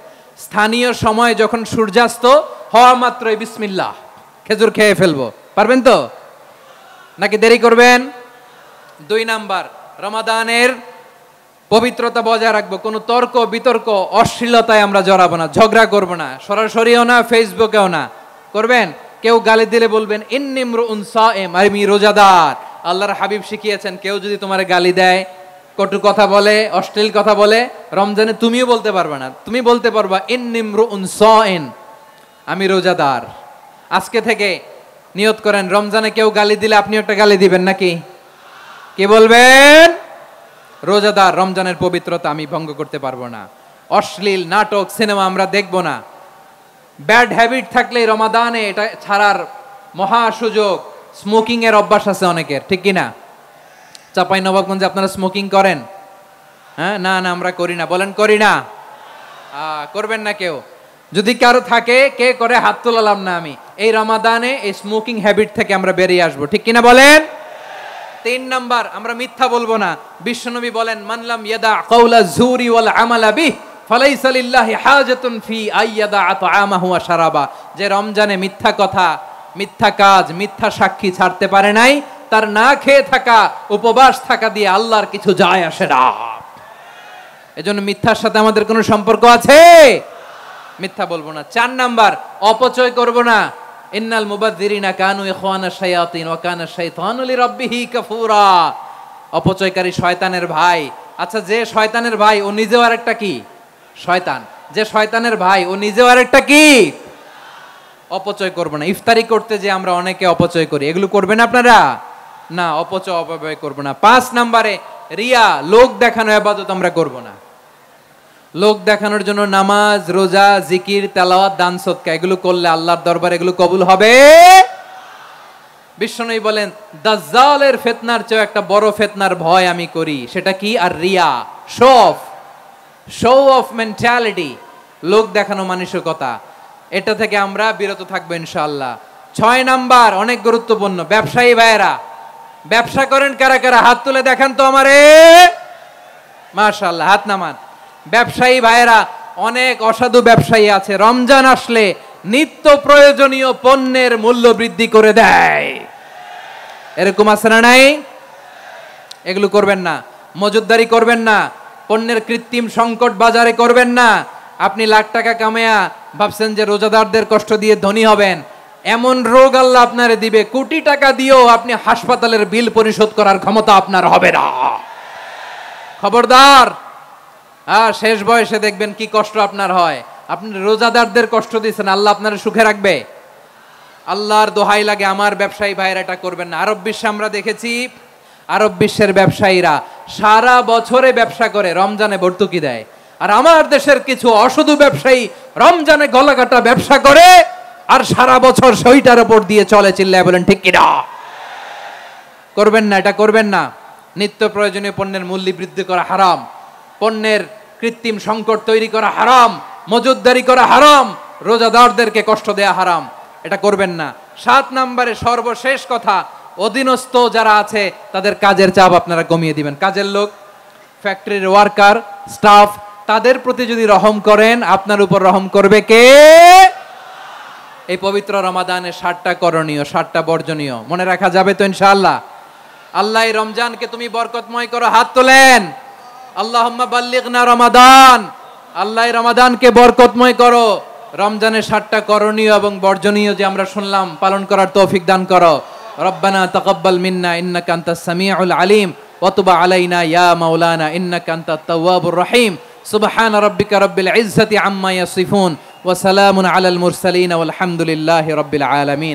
স্থানীয় সময় যখন সূর্যাস্ত হওয়া মাত্রই বিসমিল্লাহ, খেজুর খেয়ে ফেলবো। পারবেন তো নাকি দেরি করবেন? 2 নাম্বার, রমাদানের পবিত্রতা বজায় রাখবো। কোনো তর্ক বিতর্ক অশ্লীলতায় আমরা জড়াবো না, ঝগড়া করবো না, সরাসরিও না, ফেসবুকেও না। করবেন? কেউ গালি দিলে বলবেন ইন্নী ইমরুউন সাইম, আমি রোজাদার। আল্লাহর হাবিব শিখিয়েছেন, কেউ যদি তোমার গালি দেয়, কটু কথা বলে, অশ্লীল কথা বলে, রমজানে তুমিও বলতে পারবে না। তুমি বলতে পারবা ইন্নী ইমরুউন সাইম, আমি রোজাদার। আজকে থেকে নিয়ত করেন, রমজানে কেউ গালি দিলে আপনি একটা গালি দিবেন নাকি? কি বলবেন? রোজাদার, রমজানের পবিত্রতা আমি ভঙ্গ করতে পারবো না। অশ্লীল নাটক, সিনেমা আমরা দেখবো না। ব্যাড হ্যাবিট থাকলে রমাদানে এটা ছাড়ার মহা সুযোগ। স্মোকিং এর অভ্যাস আছে অনেকের, ঠিক কি না? চাঁপাইনবাবগঞ্জে আপনারা স্মোকিং করেন? হ্যাঁ, না না আমরা করি না। বলেন করি না? করবেন না কেউ? যদি কারো থাকে, কে করে হাত তোলালাম না আমি। এই রমাদানে এই স্মোকিং হ্যাবিট থেকে আমরা বেরিয়ে আসবো, ঠিক কিনা বলেন? 3 নাম্বার, আমরা মিথ্যা বলবো না। বিশ্বনবী বলেন, মানলাম ইয়াদা কাওলা যুরি ওয়াল আমালা বিহ ফালাইসা লিল্লাহি হাজাতুন ফি আইয়াদা তাআমাহু ওয়া শারাবা। যে রমজানে মিথ্যা কথা, মিথ্যা কাজ, মিথ্যা সাক্ষী ছাড়তে পারে নাই, তার না খেয়ে থাকা, উপবাস থাকা দিয়ে আল্লাহর কিছু যায় আসে না। এজন্য মিথ্যার সাথে আমাদের কোনো সম্পর্ক আছে? মিথ্যা বলবো না। 4 নাম্বার, অপচয় করব না। ইন্নাল মুবাযযিরিনা কানু ইখওয়ানাশ শায়াতিন ওয়া কানা শাইতানু লিরাব্বিহি কাফুরা। অপচয়কারী শয়তানের ভাই। আচ্ছা, যে শয়তানের ভাই ও নিজেও আরেকটা কি? শয়তান। যে শয়তানের ভাই ও নিজেও আরেকটা কি? অপচয় করব না। ইফতারি করতে যে আমরা অনেকে অপচয় করি, এগুলো করবেন আপনারা? না, অপচয় অপব্যয় করব না। 5 নাম্বারে, রিয়া, লোক দেখানো ইবাদত আমরা করব না। লোক দেখানোর জন্য নামাজ, রোজা, জিকির, তেলাওয়াত, দান সদকা এগুলো করলে আল্লাহর দরবারে এগুলো কবুল হবে। বিশ্বনবী বলেন, দাজ্জালের ফিতনার চেয়ে একটা বড় ফিতনার ভয় আমি করি। সেটা কি? আর রিয়া, শো অফ মেন্টালিটি, লোক দেখানো মানসিকতা। এটা থেকে আমরা বিরত থাকবো ইনশাআল্লাহ। 6 নাম্বার, অনেক গুরুত্বপূর্ণ। ব্যবসায়ী ভাইয়েরা, ব্যবসা করেন কারা কারা? হাত তুলে দেখান তো আমারে। মাশাআল্লাহ, হাত নামান। ব্যবসায়ী ভাইয়েরা, অনেক অসাধু ব্যবসায়ী আছে, রমজান আসলে নিত্য প্রয়োজনীয় পণ্যের মূল্য বৃদ্ধি করে দেয়। এরকম আছে না নাই? এগুলো করবেন না। মজুদদারি করবেন না। পণ্যের কৃত্রিম সংকট বাজারে করবেন না। আপনি লাখ টাকা কামায়া ভাবছেন যে রোজাদারদের কষ্ট দিয়ে ধনী হবেন। এমন রোগ আল্লাহ আপনারে দিবে, কোটি টাকা দিয়েও আপনি হাসপাতালের বিল পরিশোধ করার ক্ষমতা আপনার হবে না। খবরদার। শেষ বয়সে দেখবেন কি কষ্ট আপনার হয়। আপনি রোজাদারদের কষ্ট দিচ্ছেন, আল্লাহ আপনার সুখে রাখবে? আল্লাহর দোহাই লাগে, আমার ব্যবসায়ী ভাইয়েরা এটা করবেন না। আরব বিশ্বে আমরা দেখেছি, আরব বিশ্বের ব্যবসায়ীরা সারা বছরে ব্যবসা করে, রমজানে ভর্তুকি দেয়। আর আমার দেশের কিছু অসাধু ব্যবসায়ী রমজানে গলাকাটা ব্যবসা করে আর সারা বছর সইটার উপর দিয়ে চলে। চিল্লায় বলেন ঠিক কিনা? করবেন না, এটা করবেন না। নিত্য প্রয়োজনীয় পণ্যের মূল্য বৃদ্ধি করা হারাম, পণ্যের কৃত্রিম সংকট তৈরি করা হারাম, মজুদদারি করা হারাম, রোজাদারদেরকে কষ্ট দেয়া হারাম। এটা করবেন না। 7 নম্বরে সর্বশেষ কথা, অধীনস্থ যারা আছে তাদের কাজের চাপ আপনারা কমিয়ে দিবেন। কাজের লোক, ফ্যাক্টরির ওয়ার্কার, স্টাফ, তাদের প্রতি যদি রহম করেন, আপনার উপর রহম করবে কে? এই পবিত্র রমাদানে 7টা করণীয়, 7টা বর্জনীয় মনে রাখা যাবে তো ইনশাআল্লাহ? আল্লাহ এই রমজানকে তুমি বরকতময় করো। হাত তোলেন। আল্লাহুম্মা বাল্লিগনা রমাদান। আল্লাহ এই রমাদানকে বরকতময় করো। রমজানের 7টা করণীয় এবং বর্জনীয় যে আমরা শুনলাম, পালন করার তৌফিক দান করো। রব্বানা তাকাব্বাল মিন্না ইন্নাকা আনতাস সামিউল আলিম ওয়া তুব আলাইনা ইয়া মাওলানা ইন্নাকা আনতাত তাওয়াবুর রহিম। সুবহানা রাব্বিকা রাব্বিল ইজ্জাতি আম্মা ইয়াসিফুন ওয়া সালামুন আলাল মুরসালিন ওয়াল হামদুলিল্লাহি রাব্বিল আলামিন।